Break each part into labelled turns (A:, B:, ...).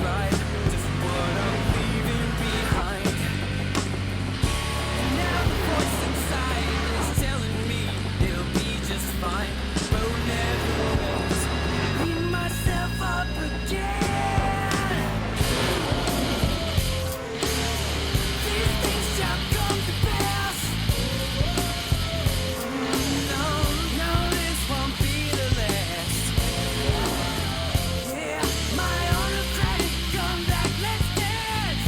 A: right, just what I'm leaving behind. And now the voice inside is telling me it'll be just fine. But nevertheless, beat myself up again. These things shall come to pass. No, no, this won't be the last. Yeah, my autocratic, come back, let's dance.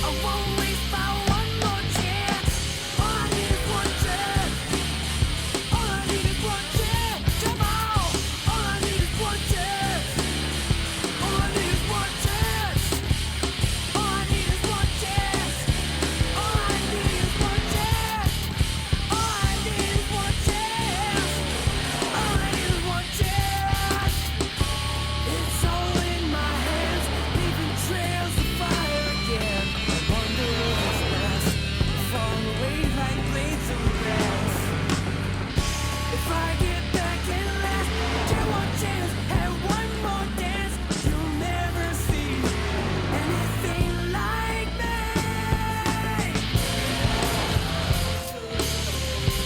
A: I won't waste my one more chance. All I need is one chance. All I need is one chance. Come on. All I need is one chance. All I need is one chance. All I need is one chance. All I need is one chance. All I need is one chance. All I need is one chance. It's all in my hands, leaving trails of fire again. I wonder if it's last, fall away like blades of grass. If I get back and last, get one chance, have one more dance, you'll never see anything like me.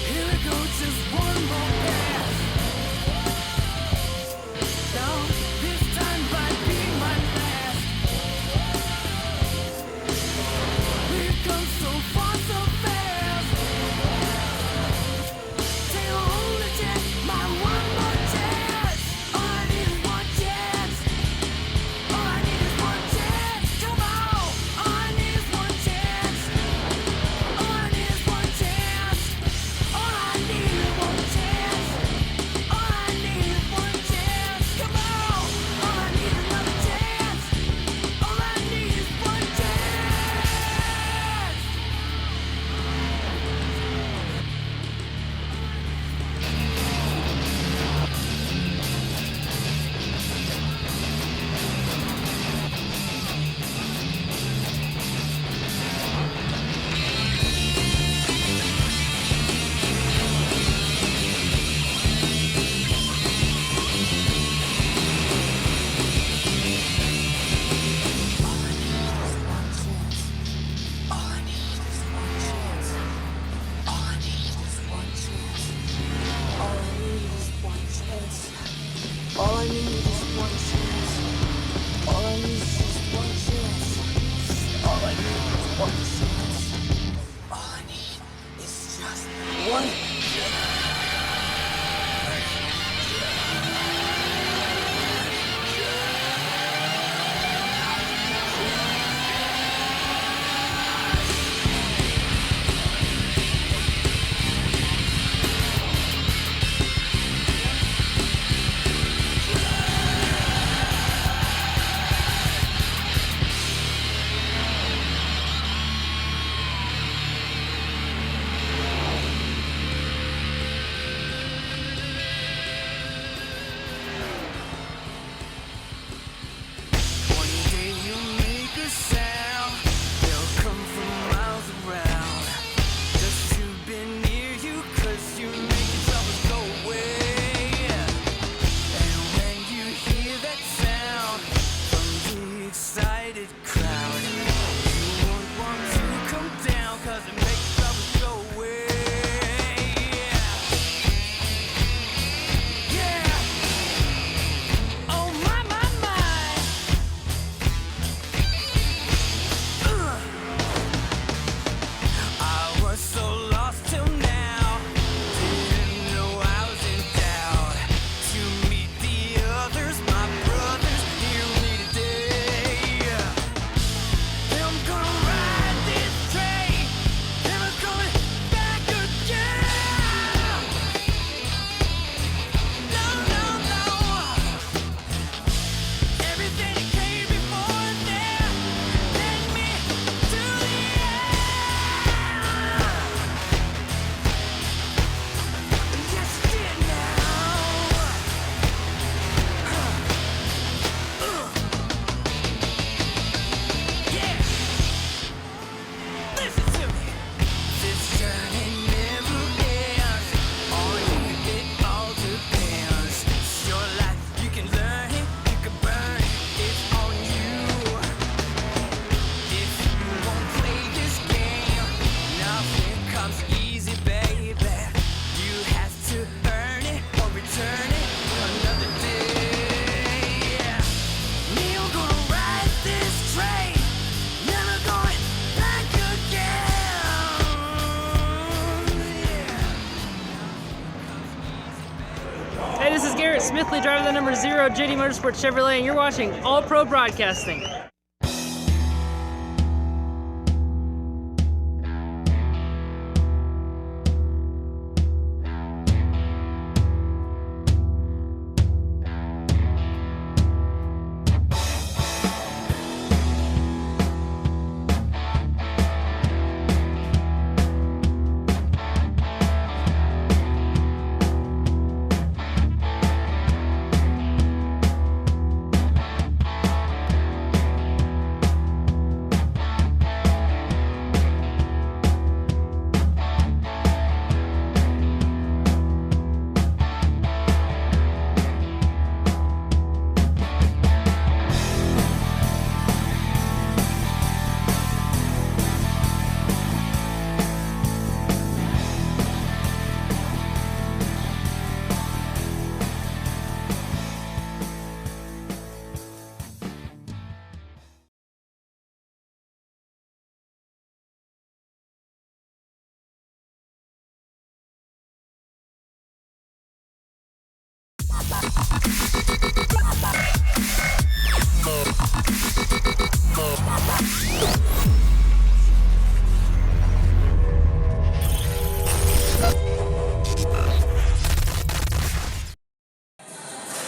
A: Here we go, just one more pass. Now, this time might be my last. We've come so far so fast. Take a hold of chance, my one more chance. All I need is one chance. All I need is one chance. Come on. All I need is one chance. All I need is one chance. All I need is one chance. All I need is one chance. Come on. All I need is another chance. All I need is one chance. All I need is one chance. All I need is one chance. All I need is one chance. All I need is just one chance.
B: Smithley, driver the number 0, JD Motorsports Chevrolet, and you're watching All Pro Broadcasting.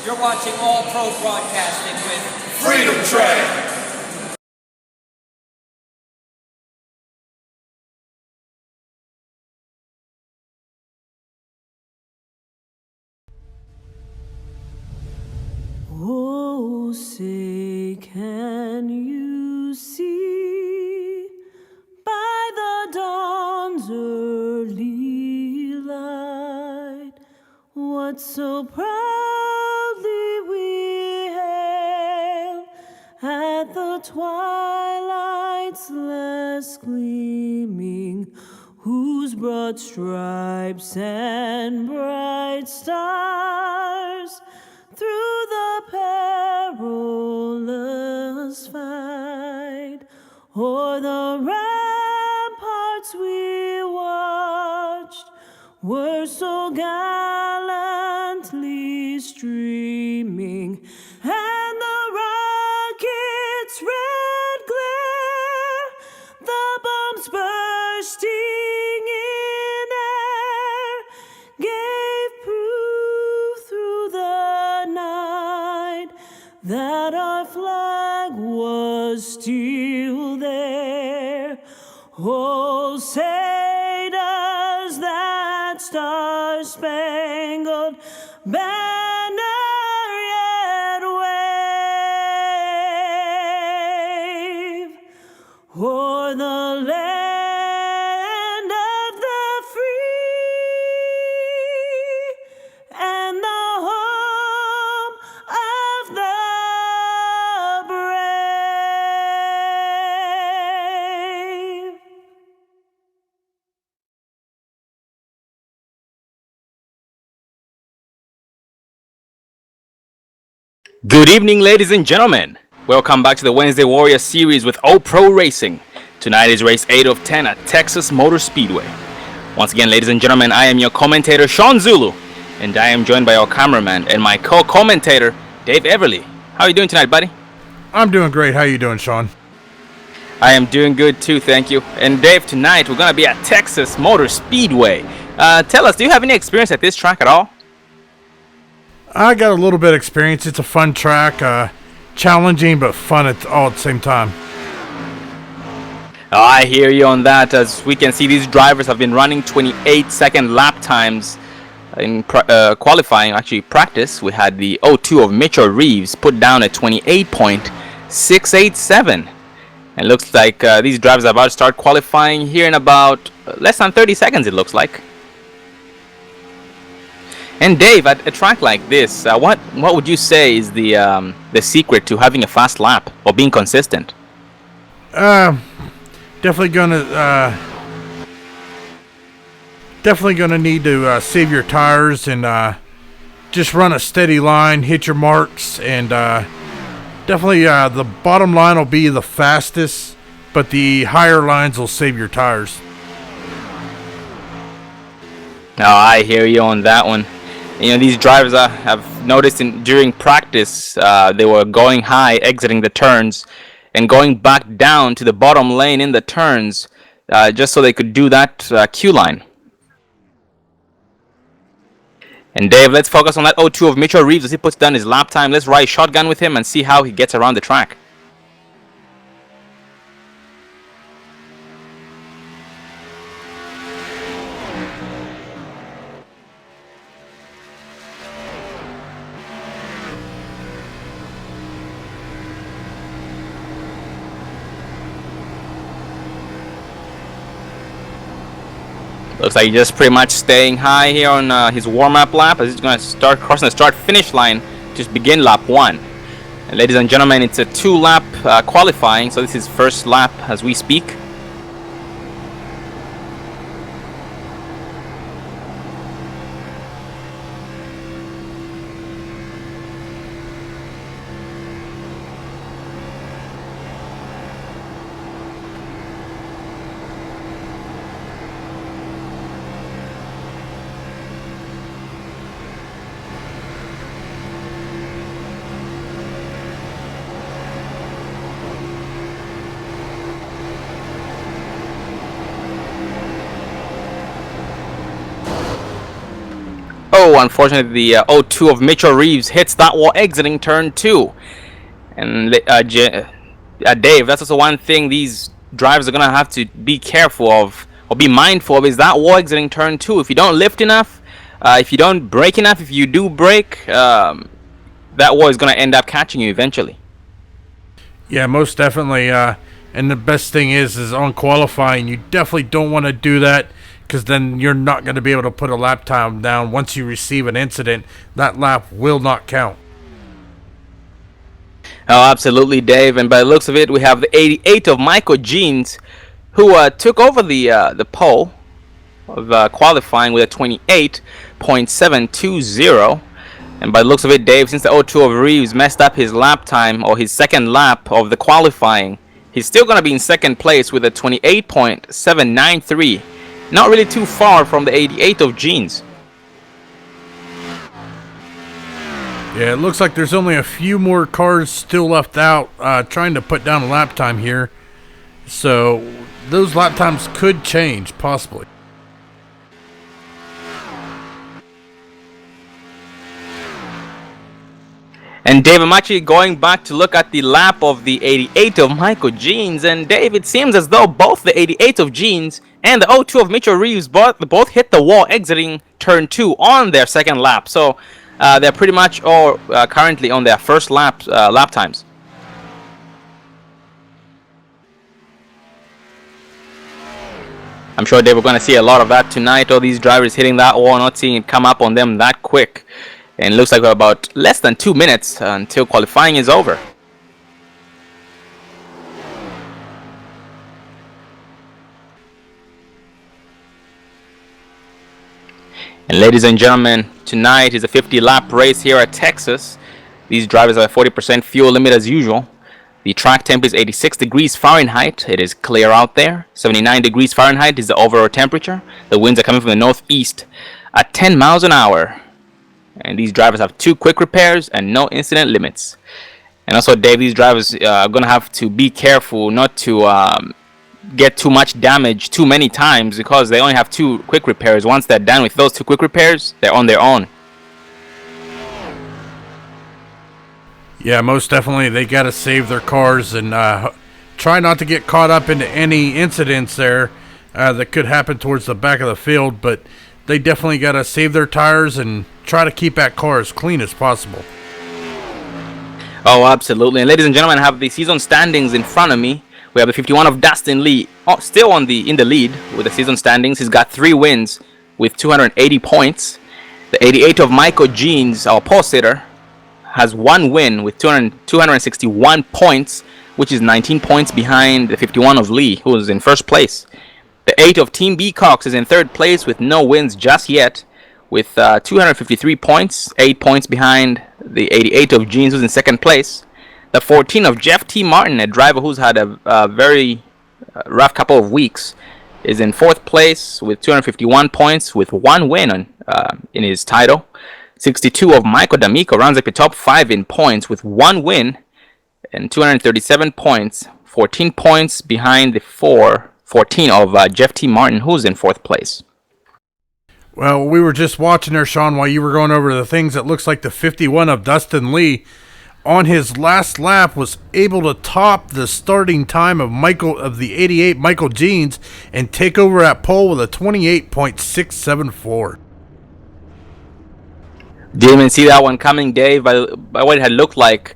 C: You're watching All Pro Broadcasting with
D: Freedom Train.
A: Oh, say, can you see by the dawn's early light what so proudly we hailed at the twilight's last gleaming, whose broad stripes and bright stars through the perilous fight o'er the ramparts we watched were so gallantly streaming, and the rocket's red glare, the bombs bursting in air, gave proof through the night that our flag was still there. Oh, say does that star-spangled banner yet wave o'er the land of the free and the home of the brave?
E: Good evening, ladies and gentlemen. Welcome back to the Wednesday Warrior Series with All Pro Racing. Tonight is race 8 of 10 at Texas Motor Speedway. Once again, ladies and gentlemen, I am your commentator, Sean Zulu, and I am joined by our cameraman and my co-commentator, Dave Everly. How are you doing tonight, buddy?
F: I'm doing great. How you doing, Sean?
E: I am doing good too, thank you. And Dave, tonight we're going to be at Texas Motor Speedway. Tell us, do you have any experience at this track at all?
F: I got a little bit of experience. It's a fun track, challenging but fun all at the same time.
E: Oh, I hear you on that. As we can see, these drivers have been running 28-second lap times in qualifying, actually practice. We had the 02 of Mitchell Reeves put down at 28.687. And looks like these drivers are about to start qualifying here in about less than 30 seconds, it looks like. And Dave, at a track like this, what would you say is the secret to having a fast lap or being consistent?
F: Definitely gonna need to save your tires and just run a steady line, hit your marks, and definitely the bottom line will be the fastest, but the higher lines will save your tires.
E: Oh, I hear you on that one. These drivers have noticed during practice they were going high, exiting the turns, and going back down to the bottom lane in the turns just so they could do that Q line. And Dave, let's focus on that 0-2 of Mitchell Reeves as he puts down his lap time. Let's ride shotgun with him and see how he gets around the track. Looks like he's just pretty much staying high here on his warm-up lap as he's going to start crossing the start-finish line to begin lap 1. And ladies and gentlemen, it's a 2-lap qualifying, so this is first lap as we speak. Oh, unfortunately, the 0-2 of Mitchell Reeves hits that wall exiting turn 2. And Dave, that's also one thing these drivers are going to have to be careful of, or be mindful of, is that wall exiting turn 2. If you don't lift enough, if you don't brake enough, if you do brake, that wall is going to end up catching you eventually.
F: Yeah, most definitely. And the best thing is on qualifying, you definitely don't want to do that, because then you're not going to be able to put a lap time down. Once you receive an incident, that lap will not count.
E: Oh, absolutely, Dave. And by the looks of it, we have the 88 of Michael Jeans, who took over the pole of qualifying with a 28.720. And by the looks of it, Dave, since the 0-2 of Reeves messed up his lap time, or his second lap of the qualifying, he's still going to be in second place with a 28.793. Not really too far from the 88 of Jeans.
F: Yeah, it looks like there's only a few more cars still left out trying to put down a lap time here. So those lap times could change, possibly.
E: And Dave, I'm actually going back to look at the lap of the 88 of Michael Jeans. And Dave, it seems as though both the 88 of Jeans and the 0-2 of Mitchell Reeves both hit the wall exiting turn 2 on their second lap. So they're pretty much all currently on their first lap times. I'm sure Dave, we're going to see a lot of that tonight. All these drivers hitting that wall, not seeing it come up on them that quick. And it looks like we're about less than 2 minutes until qualifying is over. And ladies and gentlemen, tonight is a 50-lap race here at Texas. These drivers have a 40% fuel limit as usual. The track temp is 86 degrees Fahrenheit. It is clear out there. 79 degrees Fahrenheit is the overall temperature. The winds are coming from the northeast at 10 miles an hour. And these drivers have 2 quick repairs and no incident limits. And also, Dave, these drivers are going to have to be careful not to get too much damage too many times, because they only have 2 quick repairs. Once they're done with those 2 quick repairs, they're on their own.
F: Yeah, most definitely. They got to save their cars and try not to get caught up into any incidents there that could happen towards the back of the field. But they definitely got to save their tires and try to keep that car as clean as possible.
E: Oh, absolutely. And ladies and gentlemen, I have the season standings in front of me. We have the 51 of Dustin Lee, still in the lead with the season standings. He's got 3 wins with 280 points. The 88 of Michael Jeans, our pole sitter, has 1 win with 261 points, which is 19 points behind the 51 of Lee, who is in first place. The 8 of Team B Cox is in third place with no wins just yet, with 253 points, 8 points behind the 88 of Jeans, who's in second place. The 14 of Jeff T. Martin, a driver who's had a very rough couple of weeks, is in fourth place with 251 points with 1 win in his title. 62 of Michael D'Amico rounds up your top 5 in points with 1 win and 237 points, 14 points behind the 14 of Jeff T. Martin, who's in 4th place.
F: Well, we were just watching there, Sean, while you were going over the things. It looks like the 51 of Dustin Lee on his last lap was able to top the starting time of the 88 Michael Jeans and take over at pole with a 28.674.
E: Didn't even see that one coming, Dave, by what it had looked like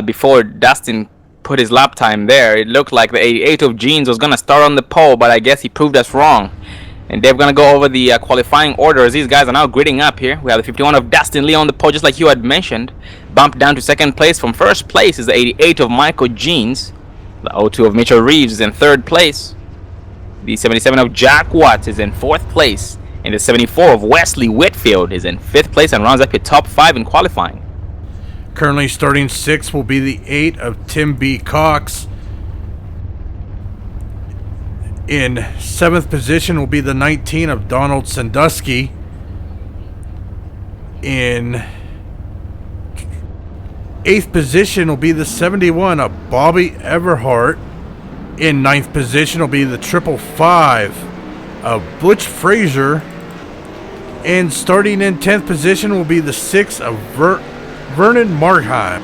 E: before Dustin put his lap time there. It looked like the 88 of Jeans was going to start on the pole, but I guess he proved us wrong. And Dave, going to go over the qualifying order as these guys are now gridding up here. We have the 51 of Dustin Lee on the pole, just like you had mentioned. Bumped down to 2nd place. From 1st place is the 88 of Michael Jeans. The 02 of Mitchell Reeves is in 3rd place. The 77 of Jack Watts is in 4th place. And the 74 of Wesley Whitfield is in 5th place and rounds up your top 5 in qualifying.
F: Currently starting 6th will be the 8 of Tim B. Cox. In 7th position will be the 19 of Donald Sandusky. In 8th position will be the 71 of Bobby Everhart. In 9th position will be the 555 of Butch Frazier. And starting in 10th position will be the 6 of Vernon Markheim.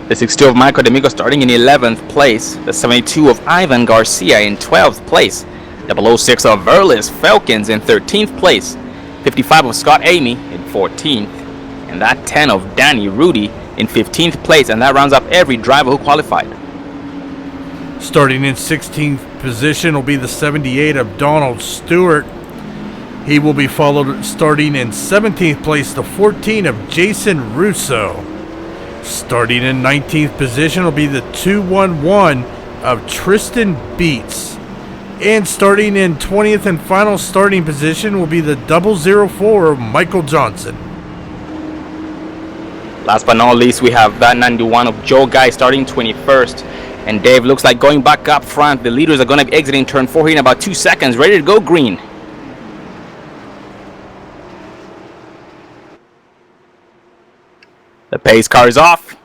E: The 62 of Michael D'Amico starting in 11th place. The 72 of Ivan Garcia in 12th place. 006 of Verlis Falcons in 13th place. 55 of Scott Amy in 14th. And that 10 of Danny Rudy in 15th place. And that rounds up every driver who qualified.
F: Starting in 16th position will be the 78 of Donald Stewart. He will be followed starting in 17th place, the 14 of Jason Russo. Starting in 19th position will be the 211 of Tristan Beats. And starting in 20th and final starting position will be the 004 of Michael Johnson.
E: Last but not least, we have that 91 of Joe Guy starting 21st. And Dave looks like going back up front. The leaders are going to be exiting turn 4 here in about 2 seconds. Ready to go green. The pace car is off.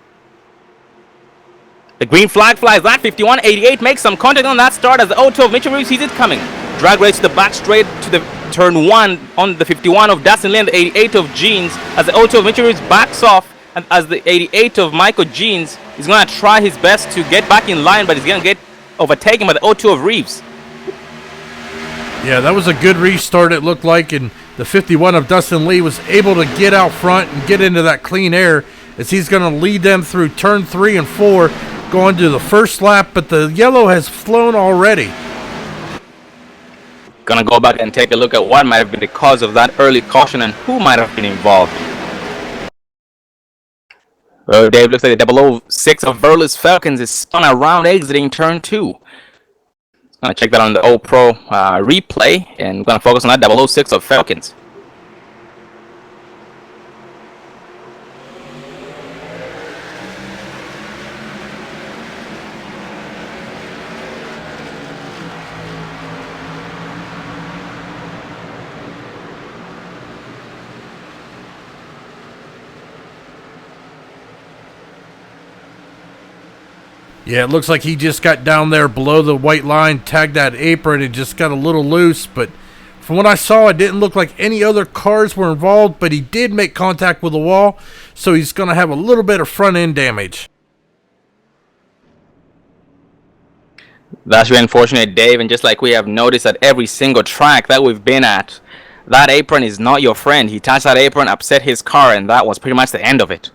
E: The green flag flies. That 51.88 makes some contact on that start as the 02 of Mitchell Reeves sees it coming. Drag race to the back straight to the turn 1 on the 51 of Dustin Lee and the 88 of Jeans as the 02 of Mitchell Reeves backs off, and as the 88 of Michael Jeans is going to try his best to get back in line, but he's going to get overtaken by the 02 of Reeves.
F: Yeah, that was a good restart, it looked like, and the 51 of Dustin Lee was able to get out front and get into that clean air as he's going to lead them through turn 3 and 4, going to the first lap, but the yellow has flown already.
E: Gonna go back and take a look at what might have been the cause of that early caution and who might have been involved. Well, Dave, looks like the 006 of Verlis Falcons is spun around exiting turn 2. Gonna check that on the O-Pro replay, and gonna focus on that 006 of Falcons.
F: Yeah, it looks like he just got down there below the white line, tagged that apron, and just got a little loose. But from what I saw, it didn't look like any other cars were involved, but he did make contact with the wall, so he's going to have a little bit of front end damage.
E: That's really unfortunate, Dave, and just like we have noticed at every single track that we've been at, that apron is not your friend. He touched that apron, upset his car, and that was pretty much the end of it.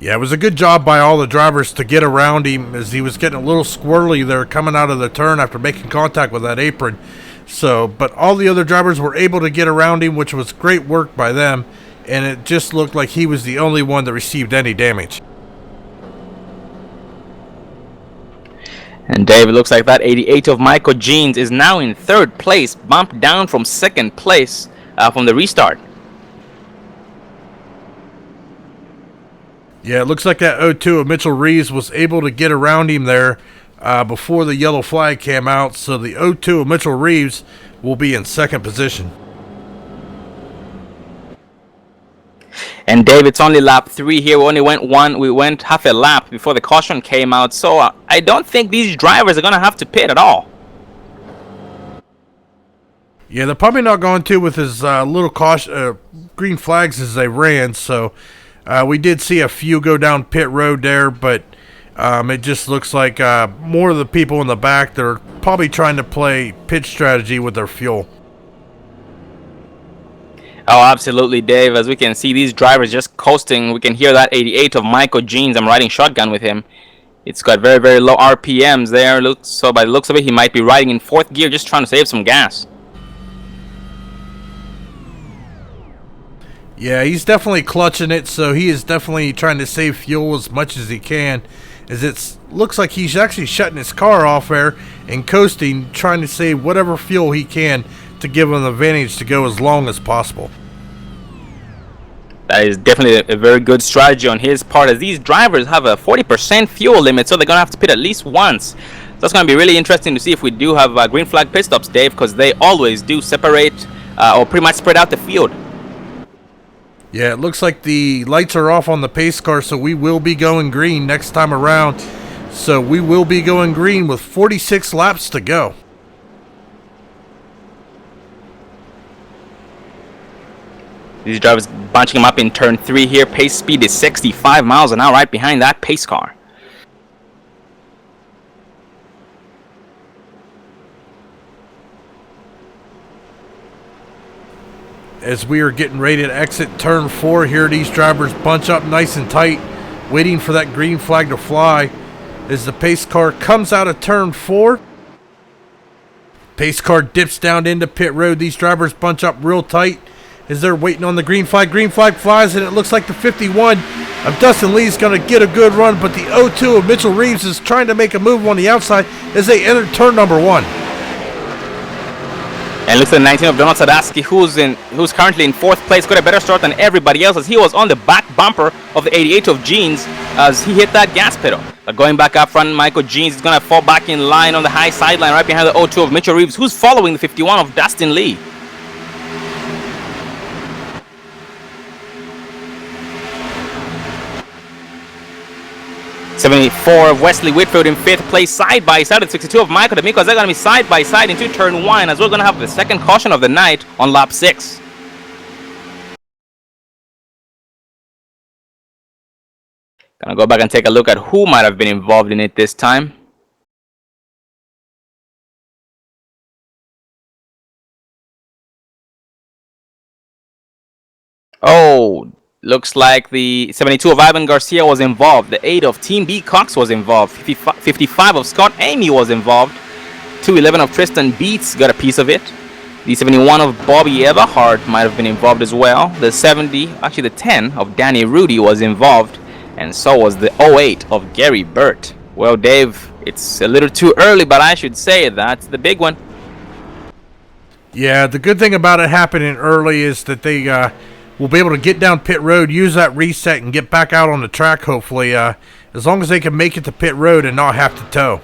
F: Yeah, it was a good job by all the drivers to get around him as he was getting a little squirrely there coming out of the turn after making contact with that apron. So, but all the other drivers were able to get around him, which was great work by them, and it just looked like he was the only one that received any damage.
E: And Dave, it looks like that 88 of Michael Jeans is now in 3rd place, bumped down from 2nd place from the restart.
F: Yeah, it looks like that 02 of Mitchell Reeves was able to get around him there before the yellow flag came out. So the 02 of Mitchell Reeves will be in 2nd position.
E: And Dave, it's only lap 3 here. We went half a lap before the caution came out. So I don't think these drivers are going to have to pit at all.
F: Yeah, they're probably not going to with his little caution, green flags as they ran. So we did see a few go down pit road there, but it just looks like more of the people in the back, they're probably trying to play pit strategy with their fuel.
E: Oh, absolutely, Dave. As we can see, these drivers just coasting. We can hear that 88 of Michael Jeans. I'm riding shotgun with him. It's got very, very low RPMs there. So by the looks of it, he might be riding in 4th gear, just trying to save some gas.
F: Yeah, he's definitely clutching it, so he is definitely trying to save fuel as much as he can. As it looks like he's actually shutting his car off there and coasting, trying to save whatever fuel he can to give him the advantage to go as long as possible.
E: That is definitely a very good strategy on his part, as these drivers have a 40% fuel limit, so they're going to have to pit at least once. So that's going to be really interesting to see if we do have green flag pit stops, Dave, because they always do separate or pretty much spread out the field.
F: Yeah, it looks like the lights are off on the pace car, so we will be going green next time around. So we will be going green with 46 laps to go.
E: These drivers bunching him up in turn 3 here. Pace speed is 65 miles an hour right behind that pace car.
F: As we are getting ready to exit turn 4 here, these drivers bunch up nice and tight, waiting for that green flag to fly. As the pace car comes out of turn 4, pace car dips down into pit road. These drivers bunch up real tight as they're waiting on the green flag. Green flag flies, and it looks like the 51 of Dustin Lee is going to get a good run, but the 02 of Mitchell Reeves is trying to make a move on the outside as they enter turn number 1.
E: And looks at the 19 of Donald Sadaski, who's currently in 4th place. Got a better start than everybody else, as he was on the back bumper of the 88 of Jeans as he hit that gas pedal. But going back up front, Michael Jeans is going to fall back in line on the high sideline right behind the 02 of Mitchell Reeves, who's following the 51 of Dustin Lee. '74 of Wesley Whitfield in 5th place, side by side with 62 of Michael D'Amico. They're going to be side by side into turn 1, as we're going to have the second caution of the night on lap 6. Gonna go back and take a look at who might have been involved in it this time. Oh, looks like the 72 of Ivan Garcia was involved. The 8 of Team B Cox was involved. 55 of Scott Amy was involved. 211 of Tristan Beats got a piece of it. The 71 of Bobby Everhart might have been involved as well. The 10 of Danny Rudy was involved. And so was the 08 of Gary Burt. Well, Dave, it's a little too early, but I should say that's the big one.
F: Yeah, the good thing about it happening early is that they will be able to get down pit road, use that reset, and get back out on the track, hopefully, as long as they can make it to pit road and not have to tow.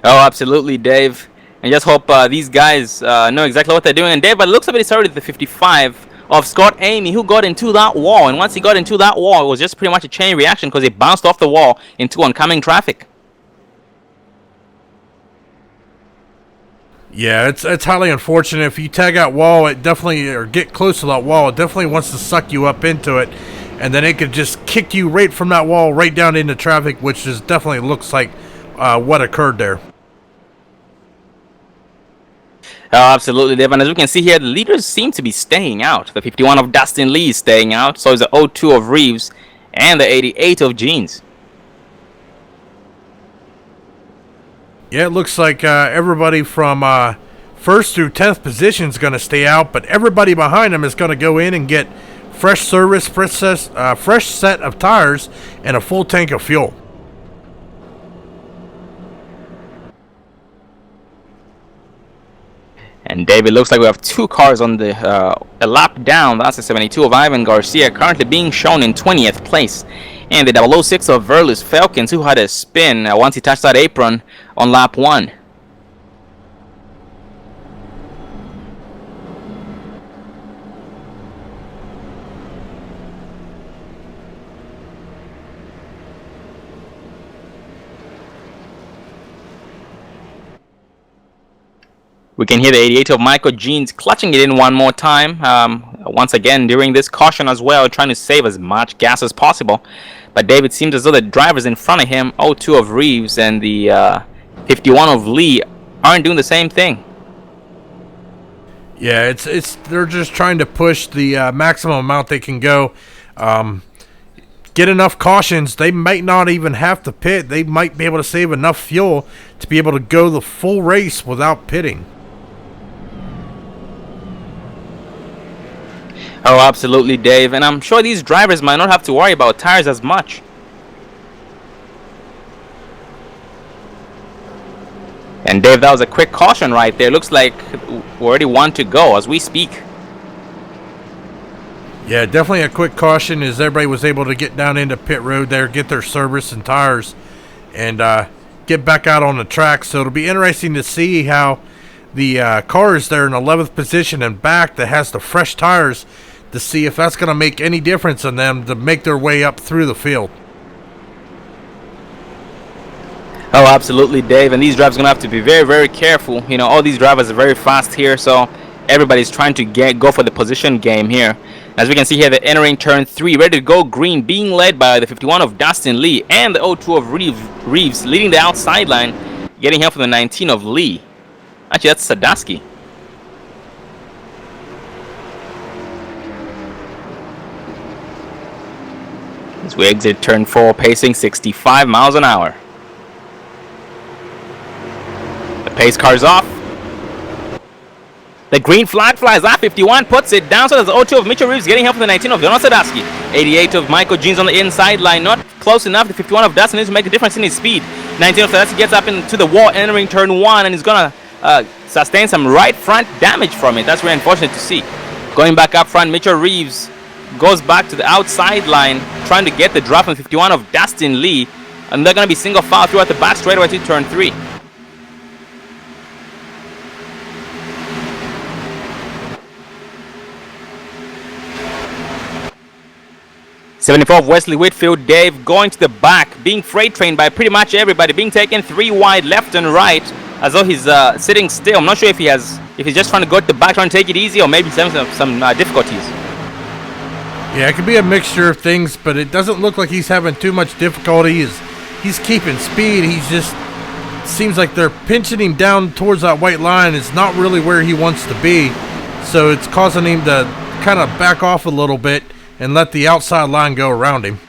E: Oh, absolutely, Dave. And just hope these guys know exactly what they're doing. And Dave, by the looks of it, it's already the 55 of Scott Amy, who got into that wall. And once he got into that wall, it was just pretty much a chain reaction because it bounced off the wall into oncoming traffic.
F: Yeah, it's highly unfortunate. If you tag that wall, it definitely, or get close to that wall, it definitely wants to suck you up into it. And then it could just kick you right from that wall right down into traffic, which is definitely looks like what occurred there.
E: Oh, absolutely, Dave. And as we can see here, the leaders seem to be staying out. The 51 of Dustin Lee is staying out. So is the 02 of Reeves and the 88 of Jeans.
F: Yeah, it looks like everybody from 1st through 10th position is going to stay out, but everybody behind them is going to go in and get fresh service, fresh set of tires, and a full tank of fuel.
E: And David, looks like we have 2 cars on the a lap down. That's the 72 of Ivan Garcia, currently being shown in 20th place. And the 006 of Verlus Falcons, who had a spin once he touched that apron on lap 1. We can hear the 88 of Michael Jeans clutching it in one more time. Once again, during this caution as well, trying to save as much gas as possible. But Dave, it seems as though the drivers in front of him, 02 of Reeves and the 51 of Lee, aren't doing the same thing.
F: Yeah, it's they're just trying to push the maximum amount they can go. Get enough cautions. They might not even have to pit. They might be able to save enough fuel to be able to go the full race without pitting.
E: Oh, absolutely, Dave. And I'm sure these drivers might not have to worry about tires as much. And Dave, that was a quick caution right there. Looks like we're already one to go as we speak.
F: Yeah, definitely a quick caution as everybody was able to get down into pit road there, get their service and tires, and get back out on the track. So it'll be interesting to see how the car is there in 11th position and back that has the fresh tires, to see if that's going to make any difference in them to make their way up through the field.
E: Oh, absolutely, Dave. And these drivers are going to have to be very, very careful. You know, all these drivers are very fast here, so everybody's trying to go for the position game here. As we can see here, they're entering turn 3, ready to go green, being led by the 51 of Dustin Lee and the 02 of Reeves, leading the outside line, getting help from the 19 of Lee. Actually, that's Sadowski. As we exit turn 4, pacing 65 miles an hour. The pace car's off. The green flag flies off. 51 puts it down. So there's the 02 of Mitchell Reeves getting help from the 19 of Jonas Sadowski. 88 of Michael Jeans on the inside line. Not close enough. The 51 of Dustin needs to make a difference in his speed. 19 of Sadowski gets up into the wall entering turn 1 and is going to sustain some right front damage from it. That's very unfortunate to see. Going back up front, Mitchell Reeves goes back to the outside line trying to get the drop from 51 of Dustin Lee. And they're going to be single file throughout the back straightaway to turn 3. '74 of Wesley Whitfield, Dave, going to the back, being freight trained by pretty much everybody, being taken 3 wide left and right, as though he's sitting still. I'm not sure if he's just trying to go to the back, trying to take it easy, or maybe some difficulties.
F: Yeah, it could be a mixture of things, but it doesn't look like he's having too much difficulty. He's keeping speed. He's just seems like they're pinching him down towards that white line. It's not really where he wants to be, so it's causing him to kind of back off a little bit and let the outside line go around him.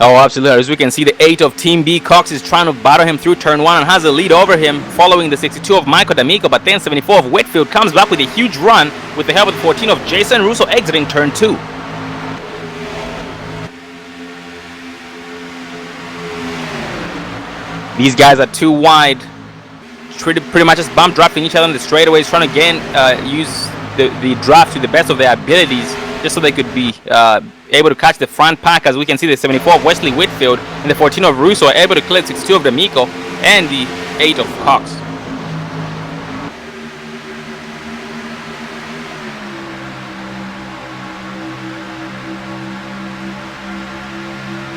E: Oh, absolutely. As we can see, the 8 of Team B, Cox, is trying to battle him through turn 1 and has a lead over him, following the 62 of Michael D'Amico. But then 74 of Whitfield comes back with a huge run with the help of the 14 of Jason Russo exiting turn 2. These guys are too wide, pretty much just bump drafting each other on the straightaways, trying to again use the draft to the best of their abilities, just so they could be able to catch the front pack. As we can see, the 74 of Wesley Whitfield and the 14 of Russo are able to clear the 62 of D'Amico and the 8 of Cox.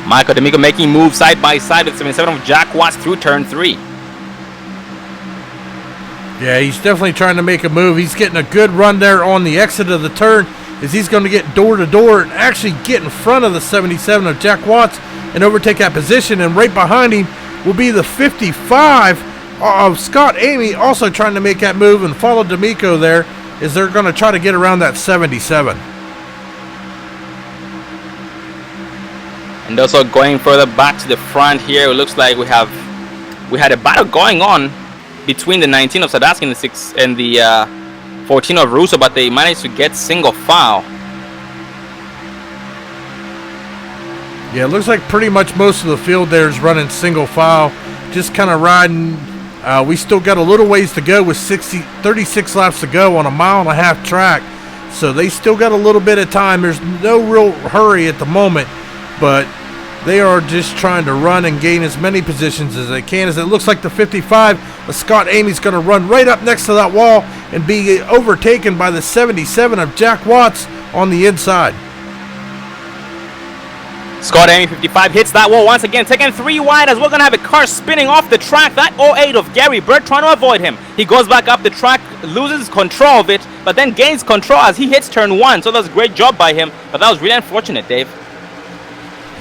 E: Michael D'Amico making moves side by side with 77 of Jack Watts through turn 3.
F: Yeah, he's definitely trying to make a move. He's getting a good run there on the exit of the turn, as he's going to get door to door and actually get in front of the 77 of Jack Watts and overtake that position. And right behind him will be the 55 of Scott Amy, also trying to make that move and follow D'Amico there, as they're going to try to get around that 77.
E: And also going further back to the front here, it looks like we had a battle going on between the 19 of Sadowski and the 6 and the 14 of Russo, but they managed to get single file.
F: Yeah, it looks like pretty much most of the field there is running single file, just kind of riding. We still got a little ways to go with 36 laps to go on a 1.5 mile track, so they still got a little bit of time. There's no real hurry at the moment, but they are just trying to run and gain as many positions as they can, as it looks like the 55 of Scott Amy's going to run right up next to that wall and be overtaken by the 77 of Jack Watts on the inside.
E: Scott Amy 55 hits that wall once again, taking 3 wide as we're going to have a car spinning off the track. That 08 of Gary Bird trying to avoid him. He goes back up the track, loses control of it, but then gains control as he hits turn 1. So that was a great job by him, but that was really unfortunate, Dave.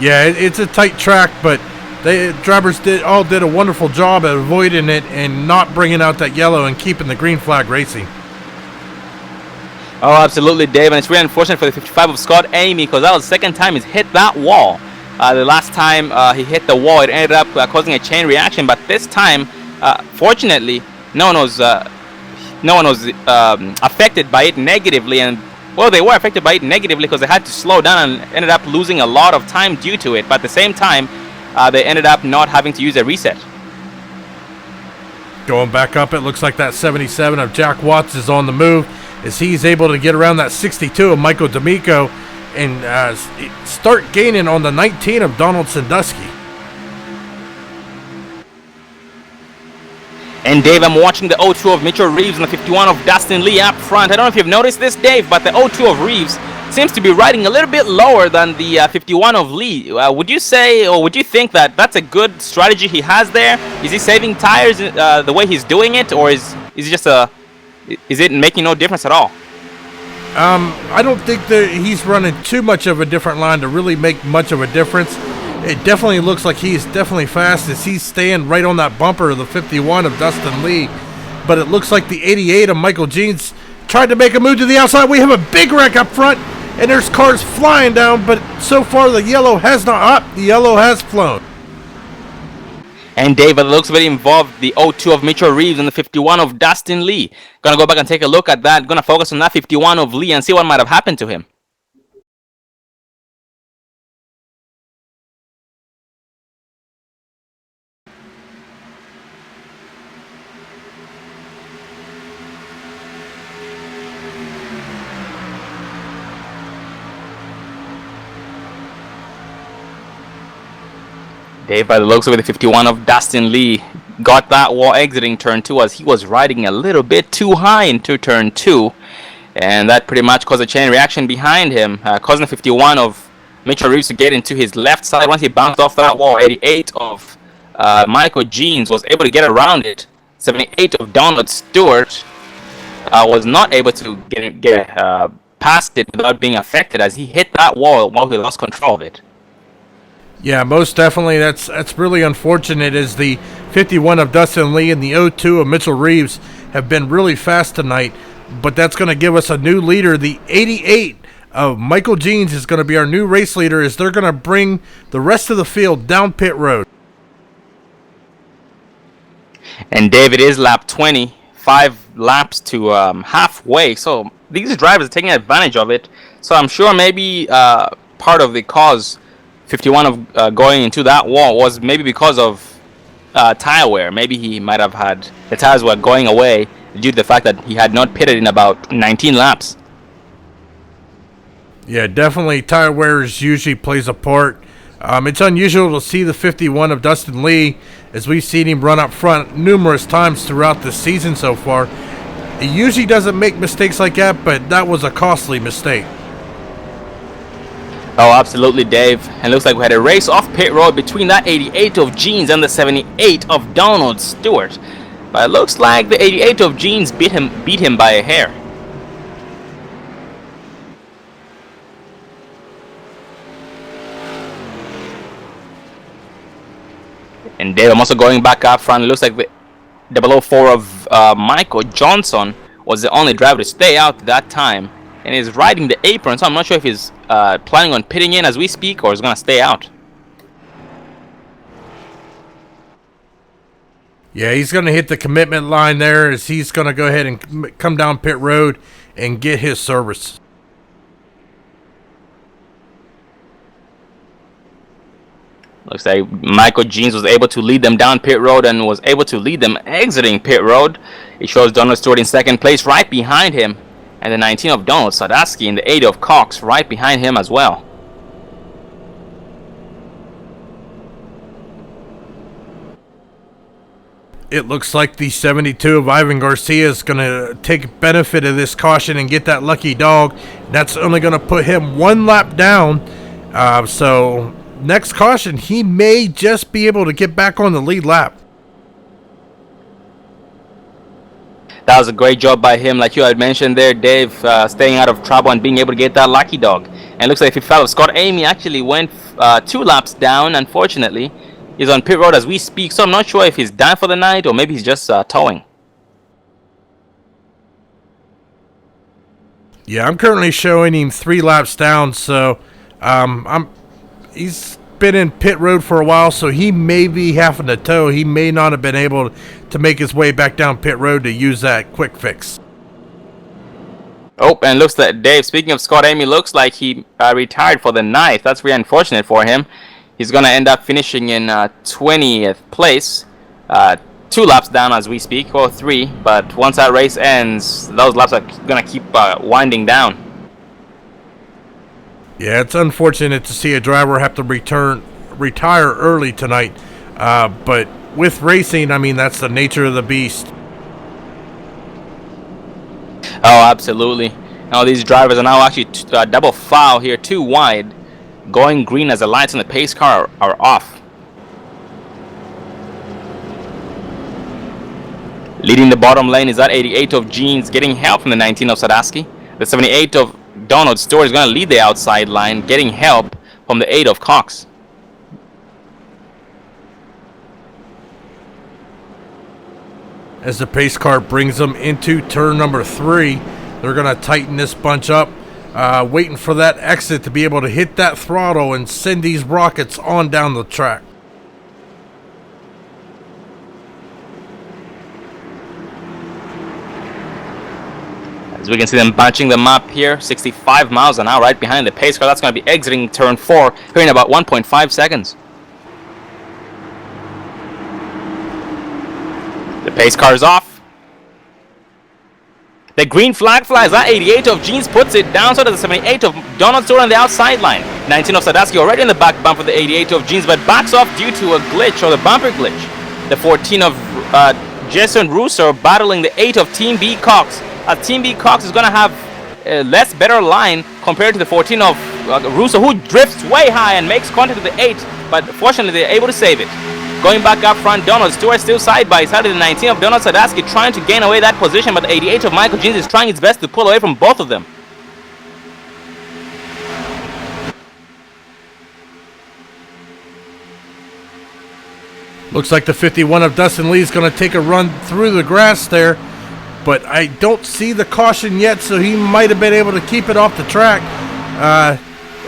F: Yeah, it's a tight track, but the drivers did a wonderful job at avoiding it and not bringing out that yellow and keeping the green flag racing.
E: Oh, absolutely, Dave, and it's really unfortunate for the 55 of Scott Amy because that was the second time he's hit that wall. The last time he hit the wall, it ended up causing a chain reaction, but this time, fortunately, no one was affected by it negatively, and well, they were affected by it negatively because they had to slow down and ended up losing a lot of time due to it, but at the same time, they ended up not having to use a reset.
F: Going back up, it looks like that 77 of Jack Watts is on the move as he's able to get around that 62 of Michael D'Amico and start gaining on the 19 of Donald Sandusky.
E: And Dave, I'm watching the 02 of Mitchell Reeves and the 51 of Dustin Lee up front. I don't know if you've noticed this, Dave, but the 02 of Reeves seems to be riding a little bit lower than the 51 of Lee. Would you say, or would you think that that's a good strategy he has there? Is he saving tires the way he's doing it, or is it making no difference at all?
F: I don't think that he's running too much of a different line to really make much of a difference. It definitely looks like he's definitely fast as he's staying right on that bumper of the 51 of Dustin Lee. But it looks like the 88 of Michael Jeans tried to make a move to the outside. We have a big wreck up front, and there's cars flying down, but so far the yellow has not up. The yellow has flown.
E: And David looks very involved. The 02 of Mitchell Reeves and the 51 of Dustin Lee. Gonna go back and take a look at that. Gonna focus on that 51 of Lee and see what might have happened to him. Dave, by the looks of it, the 51 of Dustin Lee got that wall exiting turn 2 as he was riding a little bit too high into turn 2. And that pretty much caused a chain reaction behind him, causing the 51 of Mitchell Reeves to get into his left side. Once he bounced off that wall, 88 of Michael Jeans was able to get around it. 78 of Donald Stewart was not able to get past it without being affected as he hit that wall while he lost control of it.
F: Yeah, most definitely. That's really unfortunate as the 51 of Dustin Lee and the 02 of Mitchell Reeves have been really fast tonight. But that's going to give us a new leader. The 88 of Michael Jeans is going to be our new race leader as they're going to bring the rest of the field down pit road. And
E: David is lap 20, 5 laps to halfway. So these drivers are taking advantage of it. So I'm sure maybe part of the cause 51 of going into that wall was maybe because of tire wear. Maybe he might have had the tires were going away due to the fact that he had not pitted in about 19 laps.
F: Yeah, definitely tire wear usually plays a part. It's unusual to see the 51 of Dustin Lee as we've seen him run up front numerous times throughout the season so far. He usually doesn't make mistakes like that, but that was a costly mistake.
E: Oh, absolutely, Dave. And looks like we had a race off pit road between that 88 of Jeans and the 78 of Donald Stewart. But it looks like the 88 of Jeans beat him by a hair. And Dave, I'm also going back up front. It looks like the 004 of Michael Johnson was the only driver to stay out that time. And he's riding the apron, so I'm not sure if he's planning on pitting in as we speak or is going to stay out.
F: Yeah, he's going to hit the commitment line there as he's going to go ahead and come down pit road and get his service.
E: Looks like Michael Jeans was able to lead them down pit road and was able to lead them exiting pit road. It shows Donald Stewart in second place right behind him. And the 19 of Donald Sandusky and the 8 of Cox right behind him as well.
F: It looks like the 72 of Ivan Garcia is going to take benefit of this caution and get that lucky dog. That's only going to put him one lap down. So next caution, he may just be able to get back on the lead lap.
E: That was a great job by him, like you had mentioned there, Dave, staying out of trouble and being able to get that lucky dog. And it looks like if he fell, Scott Amy actually went 2 laps down, unfortunately. He's on pit road as we speak, so I'm not sure if he's done for the night or maybe he's just towing.
F: Yeah, I'm currently showing him 3 laps down, so he's been in pit road for a while, so he may be having to tow. He may not have been able to make his way back down pit road to use that quick fix.
E: Oh, and looks like, Dave, speaking of Scott Amy, looks like he retired for the night. That's really unfortunate for him. He's going to end up finishing in 20th place. 2 laps down as we speak, or 3, but once that race ends, those laps are going to keep winding down.
F: Yeah, it's unfortunate to see a driver have to retire early tonight, but with racing, I mean, that's the nature of the beast.
E: Oh, absolutely. Now these drivers are now actually double foul here, 2 wide, going green as the lights on the pace car are off. Leading the bottom lane is that 88 of Jeans, getting help from the 19 of Sadowski. The 78 of Donald Stewart is going to lead the outside line, getting help from the 8 of Cox.
F: As the pace car brings them into turn number 3, they're going to tighten this bunch up, waiting for that exit to be able to hit that throttle and send these rockets on down the track.
E: As we can see them bunching them up here, 65 miles an hour right behind the pace car. That's going to be exiting turn 4 here in about 1.5 seconds. The pace car is off. The green flag flies. That 88 of Jeans puts it down, so does the 78 of Donald Stewart on the outside line. 19 of Sadowski already in the back bump for the 88 of Jeans, but backs off due to a glitch, or the bumper glitch. The 14 of Jason Russo battling the 8 of Team B Cox. Team B Cox is going to have a less better line compared to the 14 of Russo, who drifts way high and makes contact with the 8, but fortunately they're able to save it. Going back up front, Donald Stewart still side by side with the 19 of Donald Sadowski, trying to gain away that position, but the 88 of Michael Jeans is trying its best to pull away from both of them.
F: Looks like the 51 of Dustin Lee is going to take a run through the grass there, but I don't see the caution yet, so he might have been able to keep it off the track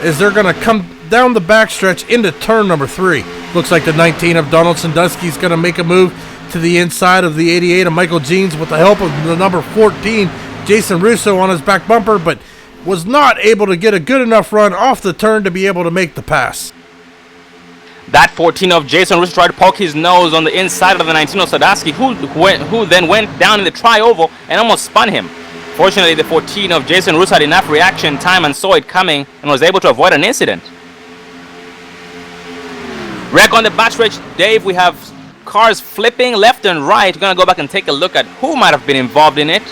F: as they're going to come down the backstretch into turn number 3. Looks like the 19 of Donald Sadowski is going to make a move to the inside of the 88 of Michael Jeans with the help of the number 14, Jason Russo, on his back bumper, but was not able to get a good enough run off the turn to be able to make the pass.
E: That 14 of Jason Russo tried to poke his nose on the inside of the 19 of Sadowski, who then went down in the tri-oval and almost spun him. Fortunately, the 14 of Jason Russo had enough reaction time and saw it coming and was able to avoid an incident. Wreck on the backstretch, Dave. We have cars flipping left and right. We're going to go back and take a look at who might have been involved in it.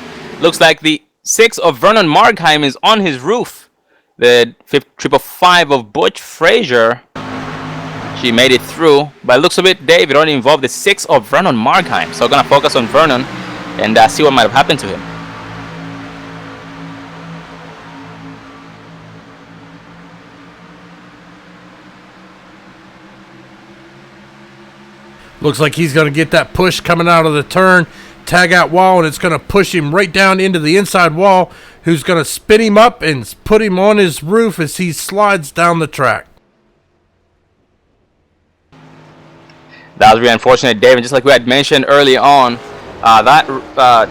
E: Looks like the 6 of Vernon Margheim is on his roof. The 555 of Butch Frazier, she made it through. By the looks of it, Dave, it only involved the 6 of Vernon Margheim. So we're going to focus on Vernon and see what might have happened to him.
F: Looks like he's going to get that push coming out of the turn, tag out wall, and it's going to push him right down into the inside wall, who's going to spin him up and put him on his roof as he slides down the track.
E: That was really unfortunate, Dave. And just like we had mentioned early on, that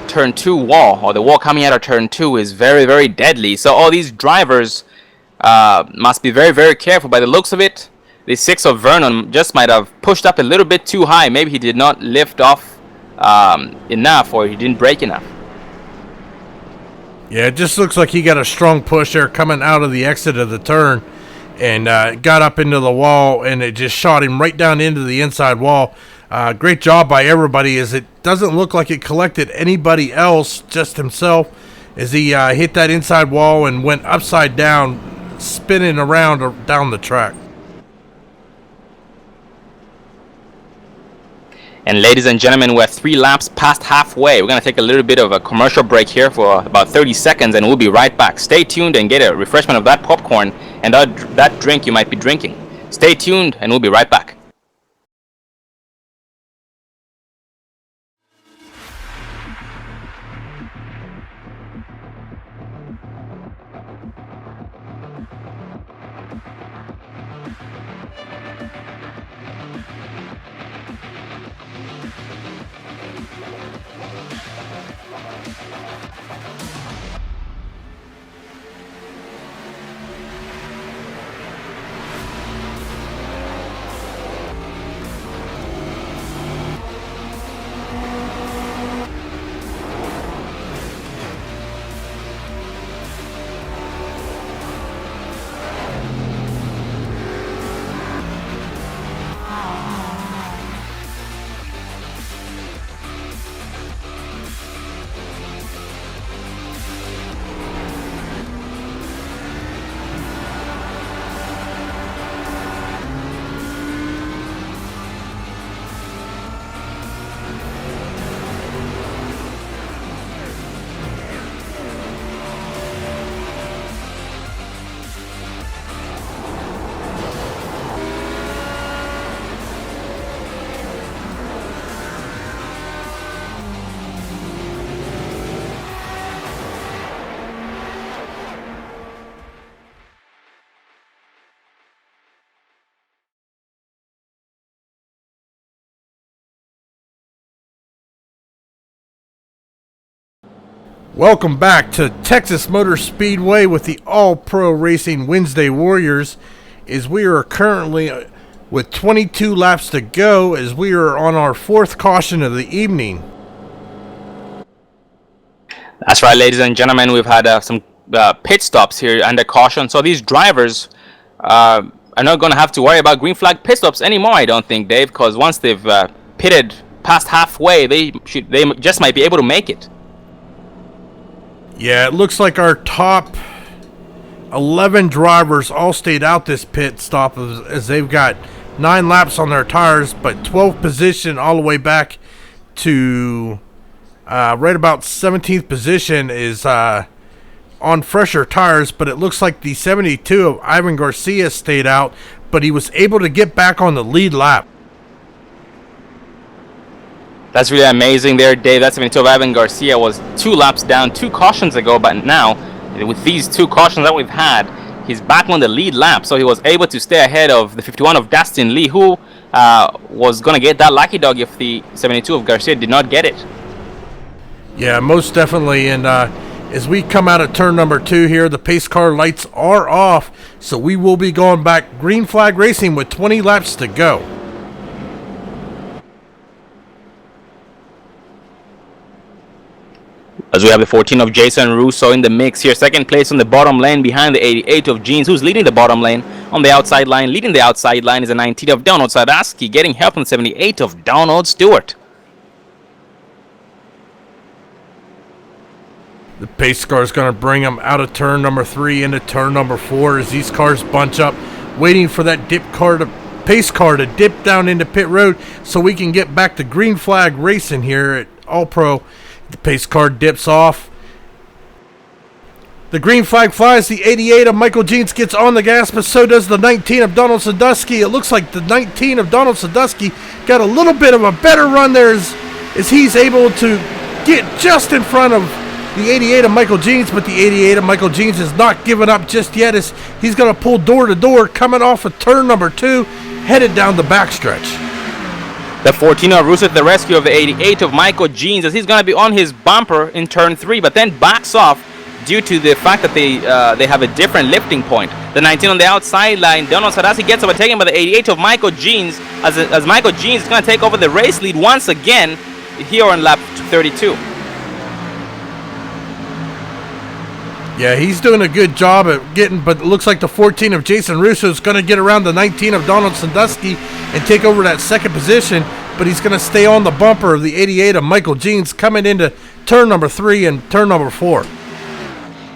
E: turn 2 wall, or the wall coming out of turn 2, is very, very deadly. So all these drivers must be very, very careful. By the looks of it, the 6 of Vernon just might have pushed up a little bit too high. Maybe he did not lift off enough, or he didn't brake enough.
F: Yeah, it just looks like he got a strong push there coming out of the exit of the turn and got up into the wall, and it just shot him right down into the inside wall. Great job by everybody, as it doesn't look like it collected anybody else, just himself, as he hit that inside wall and went upside down, spinning around down the track.
E: And ladies and gentlemen, we're 3 laps past halfway. We're going to take a little bit of a commercial break here for about 30 seconds, and we'll be right back. Stay tuned and get a refreshment of that popcorn and that drink you might be drinking. Stay tuned, and we'll be right back.
F: Welcome back to Texas Motor Speedway with the All Pro Racing Wednesday Warriors. As we are currently with 22 laps to go, as we are on our 4th caution of the evening.
E: That's right, ladies and gentlemen. We've had some pit stops here under caution, so these drivers are not going to have to worry about green flag pit stops anymore, I don't think, Dave, because once they've pitted past halfway, they just might be able to make it.
F: Yeah, it looks like our top 11 drivers all stayed out this pit stop as they've got 9 laps on their tires, but 12th position all the way back to right about 17th position is on fresher tires. But it looks like the 72 of Ivan Garcia stayed out, but he was able to get back on the lead lap.
E: That's really amazing there, Dave. That 72 of Ivan Garcia was 2 laps down 2 cautions ago, but now, with these 2 cautions that we've had, he's back on the lead lap, so he was able to stay ahead of the 51 of Dustin Lee, who was going to get that lucky dog if the 72 of Garcia did not get it.
F: Yeah, most definitely, and as we come out of turn number 2 here, the pace car lights are off, so we will be going back green flag racing with 20 laps to go.
E: As we have the 14 of Jason Russo in the mix here, second place on the bottom lane behind the 88 of Jeans, who's leading the bottom lane. On the outside line, leading the outside line is the 19 of Donald Sadaski, getting help from the 78 of Donald Stewart.
F: The pace car is going to bring them out of turn number 3 into turn number 4 as these cars bunch up, waiting for that pace car to dip down into pit road so we can get back to green flag racing here at All Pro. The pace car dips off. The green flag flies. The 88 of Michael Jeans gets on the gas, but so does the 19 of Donald Sadusky. It looks like the 19 of Donald Sadusky got a little bit of a better run there as he's able to get just in front of the 88 of Michael Jeans, but the 88 of Michael Jeans is not giving up just yet as he's going to pull door to door coming off of turn number 2, headed down the backstretch.
E: The 14 of Russo at the rescue of the 88 of Michael Jeans as he's going to be on his bumper in turn 3, but then backs off due to the fact that they have a different lifting point. The 19 on the outside line, Donald Sadasi gets overtaken by the 88 of Michael Jeans as Michael Jeans is going to take over the race lead once again here on lap 32.
F: Yeah, he's doing a good job at getting, but it looks like the 14 of Jason Russo is going to get around the 19 of Donald Sandusky and take over that second position, but he's going to stay on the bumper of the 88 of Michael Jeans coming into turn number 3 and turn number 4.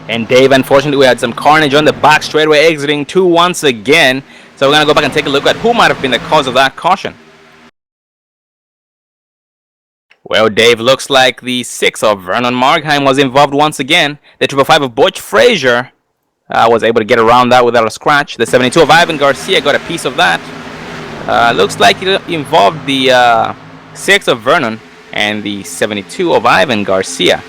E: And Dave, unfortunately, we had some carnage on the back straightaway exiting 2 once again, so we're going to go back and take a look at who might have been the cause of that caution. Well, Dave, looks like the 6 of Vernon Markheim was involved once again. The 555 of Butch Frazier was able to get around that without a scratch. The 72 of Ivan Garcia got a piece of that. Looks like it involved the 6 of Vernon and the 72 of Ivan Garcia.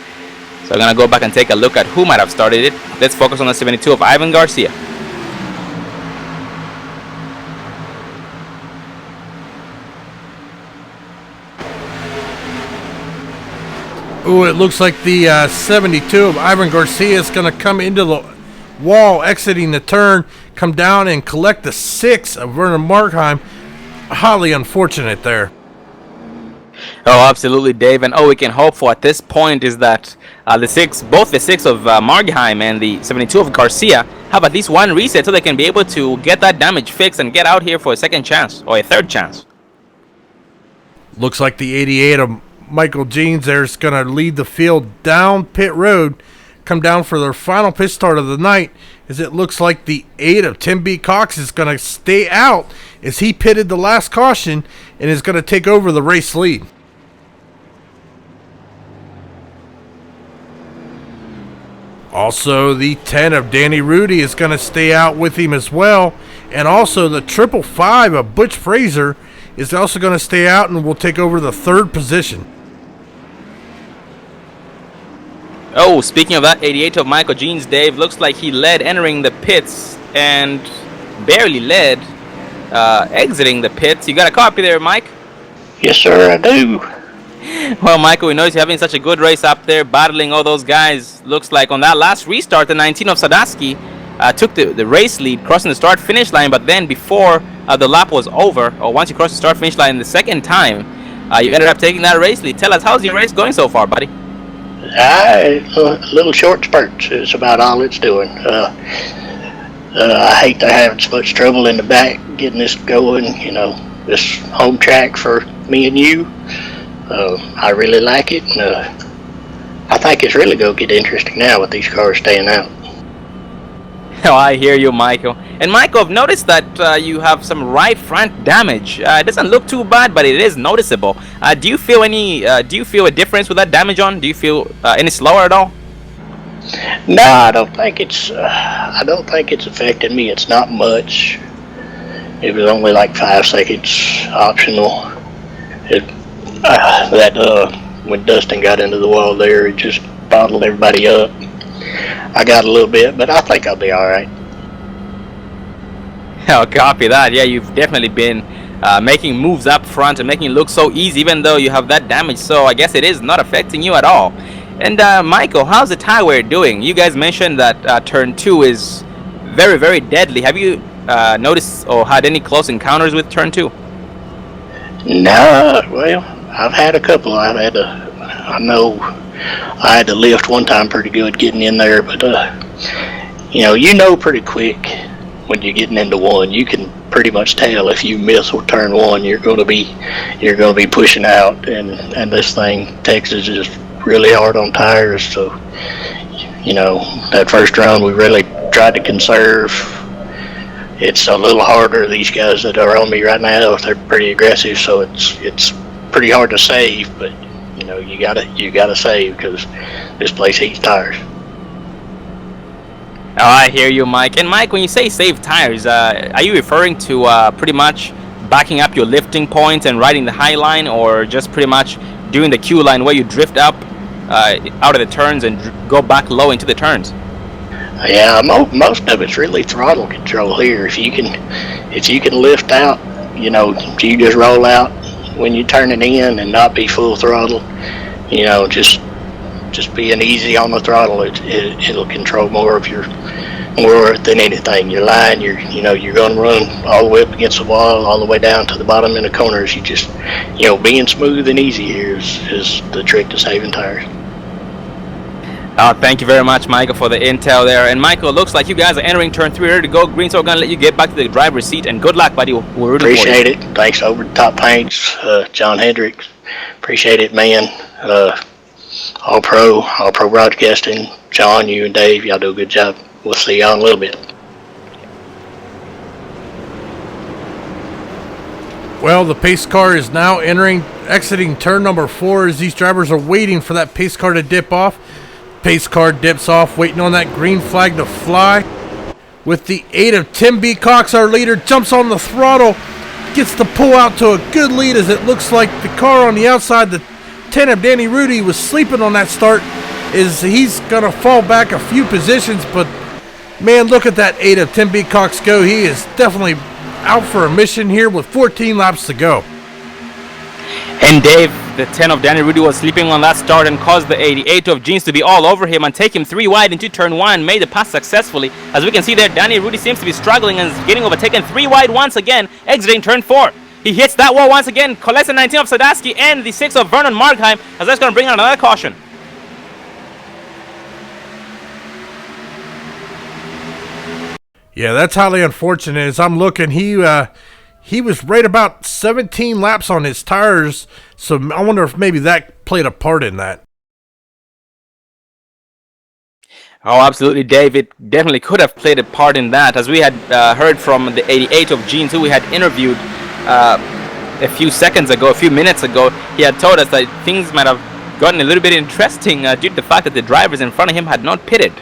E: So I'm going to go back and take a look at who might have started it. Let's focus on the 72 of Ivan Garcia.
F: Ooh, it looks like the 72 of Ivan Garcia is going to come into the wall, exiting the turn, come down and collect the 6 of Vernon Markheim. Highly unfortunate there.
E: Oh, absolutely, Dave. And all we can hope for at this point is that both the 6 of Markheim and the 72 of Garcia have at least one reset so they can be able to get that damage fixed and get out here for a second chance or a third chance.
F: Looks like the 88 of Michael Jeans there is going to lead the field down pit road, come down for their final pit start of the night, as it looks like the 8 of Tim B. Cox is going to stay out as he pitted the last caution and is going to take over the race lead. Also, the 10 of Danny Rudy is going to stay out with him as well, and also the 555 of Butch Frazier is also going to stay out and will take over the 3rd position.
E: Oh, speaking of that, 88 of Michael Jeans, Dave, looks like he led entering the pits and barely led exiting the pits. You got a copy there, Mike?
D: Yes, sir, I do.
E: Well, Michael, we noticed you having such a good race up there, battling all those guys. Looks like on that last restart, the 19 of Sadowski took the race lead, crossing the start-finish line, but then before the lap was over, or once you crossed the start-finish line the second time, you ended up taking that race lead. Tell us, how's your race going so far, buddy?
D: A little short spurts is about all it's doing. I hate to have so much trouble in the back getting this going, this home track for me and you. I really like it, and I think it's really going to get interesting now with these cars staying out.
E: Oh, I hear you, Michael. And Michael, I've noticed that you have some right front damage. It doesn't look too bad, but it is noticeable. Do you feel a difference with that damage on? Do you feel any slower at all?
D: No, I don't think it's affecting me. It's not much. It was only like 5 seconds optional. When Dustin got into the wall there, it just bottled everybody up. I got a little bit, but I think I'll be all right.
E: Oh, copy that. Yeah, you've definitely been making moves up front and making it look so easy, even though you have that damage. So I guess it is not affecting you at all. And Michael, how's the tire wear doing? You guys mentioned that turn 2 is very, very deadly. Have you noticed or had any close encounters with turn 2?
D: No, well, I've had a couple. I had to lift one time pretty good getting in there, but you know pretty quick when you're getting into one. You can pretty much tell if you miss or turn 1, you're going to be pushing out, and this thing, Texas, is really hard on tires. So that first round we really tried to conserve. It's a little harder. These guys that are on me right now, they're pretty aggressive, so it's pretty hard to save, but you gotta save because this place heats tires.
E: Oh, I hear you, Mike. And Mike, when you say save tires, are you referring to pretty much backing up your lifting points and riding the high line, or just pretty much doing the Q line where you drift up out of the turns and go back low into the turns?
D: Yeah, most of it's really throttle control here. If you can lift out, you just roll out when you turn it in and not be full throttle. Just being easy on the throttle, it'll control more than anything. Your line, you're going to run all the way up against the wall, all the way down to the bottom in the corners. You just, being smooth and easy here is the trick to saving tires.
E: Thank you very much, Michael, for the intel there. And Michael, it looks like you guys are entering turn 3 ready to go green, so we're going to let you get back to the driver's seat. And good luck, buddy. We're rooting for you.
D: Appreciate it. Thanks Over the Top Paints, John Hendricks. Appreciate it, man. All Pro Broadcasting. John, you and Dave, y'all do a good job. We'll see y'all in a little bit.
F: Well, the pace car is now entering exiting turn number 4 as these drivers are waiting for that pace car to dip off. Pace car dips off, waiting on that green flag to fly. With the aid of Tim B. Cox, our leader jumps on the throttle, gets the pull out to a good lead as it looks like the car on the outside, the 10 of Danny Rudy, was sleeping on that start. He's going to fall back a few positions, but man, look at that 8 of Tim B. Cox go. He is definitely out for a mission here with 14 laps to go.
E: And Dave, the 10 of Danny Rudy was sleeping on that start and caused the 88 of Jeans to be all over him and take him 3 wide into turn 1, made the pass successfully. As we can see there, Danny Rudy seems to be struggling and is getting overtaken 3 wide once again, exiting turn 4. He hits that wall once again, collects the 19 of Sadowski and the 6 of Vernon Markheim, as that's going to bring out another caution.
F: Yeah, that's highly unfortunate. As I'm looking, he was right about 17 laps on his tires, so I wonder if maybe that played a part in that.
E: Oh, absolutely, Dave. It definitely could have played a part in that. As we had heard from the 88 of Jeans, who we had interviewed a few minutes ago, he had told us that things might have gotten a little bit interesting due to the fact that the drivers in front of him had not pitted.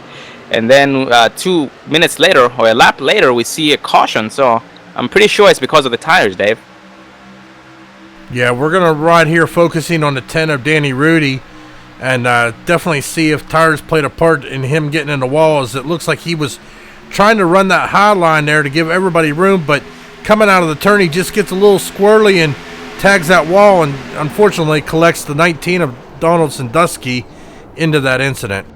E: And then 2 minutes later, or a lap later, we see a caution. So I'm pretty sure it's because of the tires, Dave.
F: Yeah, we're going to ride here focusing on the 10 of Danny Rudy and definitely see if tires played a part in him getting in the wall, as it looks like he was trying to run that high line there to give everybody room, but coming out of the turn, he just gets a little squirrely and tags that wall and unfortunately collects the 19 of Donaldson Dusky into that incident.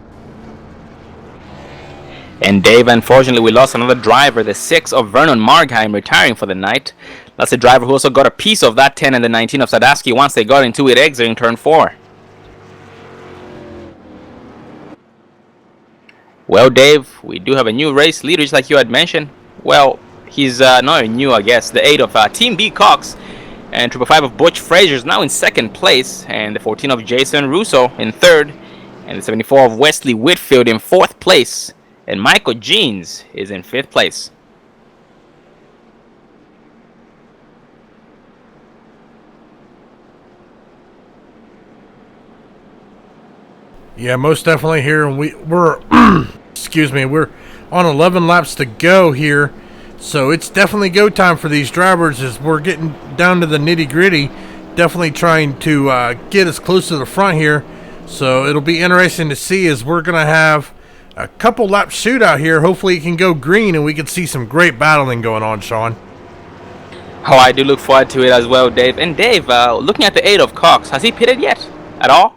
E: And Dave, unfortunately, we lost another driver, the 6 of Vernon Markheim, retiring for the night. That's a driver who also got a piece of that 10 and the 19 of Sadowski once they got into it, exiting turn 4. Well, Dave, we do have a new race leader, just like you had mentioned. Well, he's not new, I guess. The 8 of Team B Cox and 555 of Butch Frazier is now in 2nd place, and the 14 of Jason Russo in 3rd, and the 74 of Wesley Whitfield in 4th place. And Michael Jeans is in 5th place.
F: Yeah, most definitely here. We're excuse me, we're on 11 laps to go here. So it's definitely go time for these drivers as we're getting down to the nitty gritty. Definitely trying to get as close to the front here. So it'll be interesting to see as we're going to have a couple lap shootout here. Hopefully it can go green and we can see some great battling going on, Sean.
E: Oh, I do look forward to it as well, Dave. And Dave, looking at the 8 of Cox, has he pitted yet at all?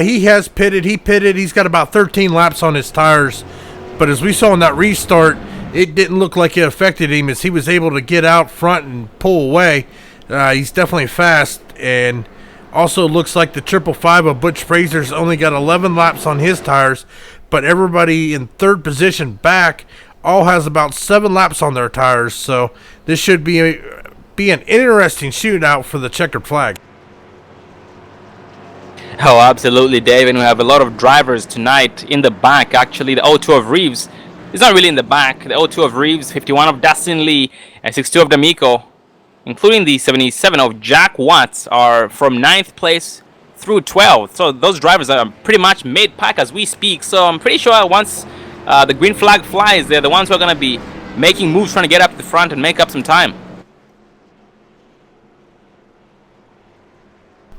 F: He has pitted. He pitted. He's got about 13 laps on his tires. But as we saw in that restart, it didn't look like it affected him as he was able to get out front and pull away. He's definitely fast, and also looks like the 555 of Butch Frazier's only got 11 laps on his tires, but everybody in 3rd position back all has about 7 laps on their tires. So this should be an interesting shootout for the checkered flag.
E: Oh, absolutely, Dave. And we have a lot of drivers tonight in the back. Actually, the 02 of Reeves is not really in the back. The 02 of Reeves, 51 of Dustin Lee, and 62 of D'Amico, including the 77 of Jack Watts, are from 9th place through 12th. So those drivers are pretty much mid-pack as we speak. So I'm pretty sure once the green flag flies, they're the ones who are going to be making moves, trying to get up the front and make up some time.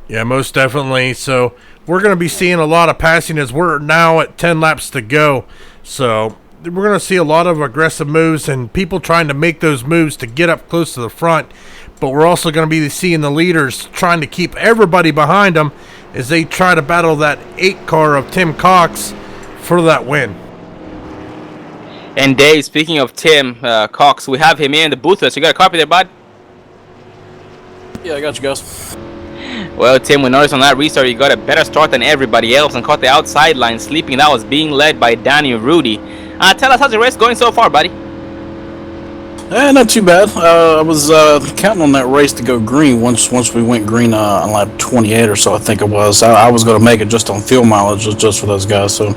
F: Yeah, most definitely. So we're going to be seeing a lot of passing as we're now at 10 laps to go. So we're going to see a lot of aggressive moves and people trying to make those moves to get up close to the front. But we're also going to be seeing the leaders trying to keep everybody behind them as they try to battle that 8 car of Tim Cox for that win.
E: And Dave, speaking of Tim Cox, we have him here in the booth. So you got a copy there, bud?
G: Yeah, I got you guys.
E: Well, Tim, we noticed on that restart you got a better start than everybody else and caught the outside line sleeping. That was being led by Danny Rudy. Tell us, how's the race going so far, buddy?
G: Not too bad. I was counting on that race to go green once we went green on lap 28 or so, I think it was. I was going to make it just on fuel mileage just for those guys. So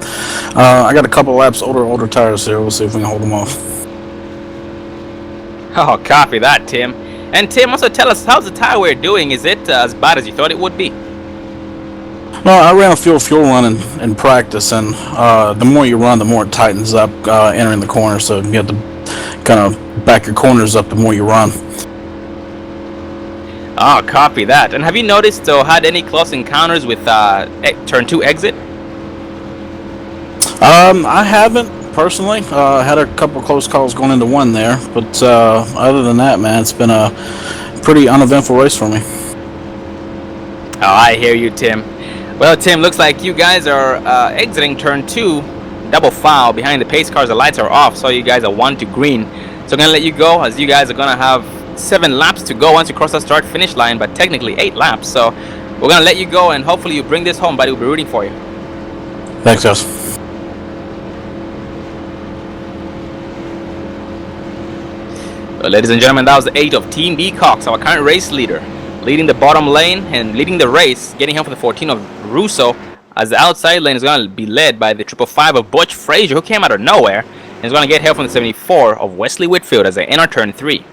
G: I got a couple of laps older tires here. We'll see if we can hold them off.
E: Oh, copy that, Tim. And Tim, also tell us, how's the tire wear doing? Is it as bad as you thought it would be?
G: No, I ran a fuel run in practice, and the more you run, the more it tightens up entering the corner. So you have to kind of back your corners up the more you run.
E: Oh, copy that. And have you noticed or had any close encounters with turn 2 exit?
G: I haven't personally. Had a couple close calls going into one there, but other than that, man, it's been a pretty uneventful race for me.
E: Oh, I hear you, Tim. Well, Tim, looks like you guys are exiting turn 2, double foul behind the pace cars. The lights are off, so you guys are 1 to green. So I'm gonna let you go, as you guys are gonna have 7 laps to go once you cross the start-finish line, but technically 8 laps. So we're gonna let you go, and hopefully you bring this home. Buddy, we'll be rooting for you.
G: Thanks, guys.
E: Well, ladies and gentlemen, that was the 8 of Team B Cox, our current race leader, leading the bottom lane and leading the race, getting home for the 14 of Russo, as the outside lane is going to be led by the 555 of Butch Frazier, who came out of nowhere, and is going to get help from the 74 of Wesley Whitfield as they enter turn 3.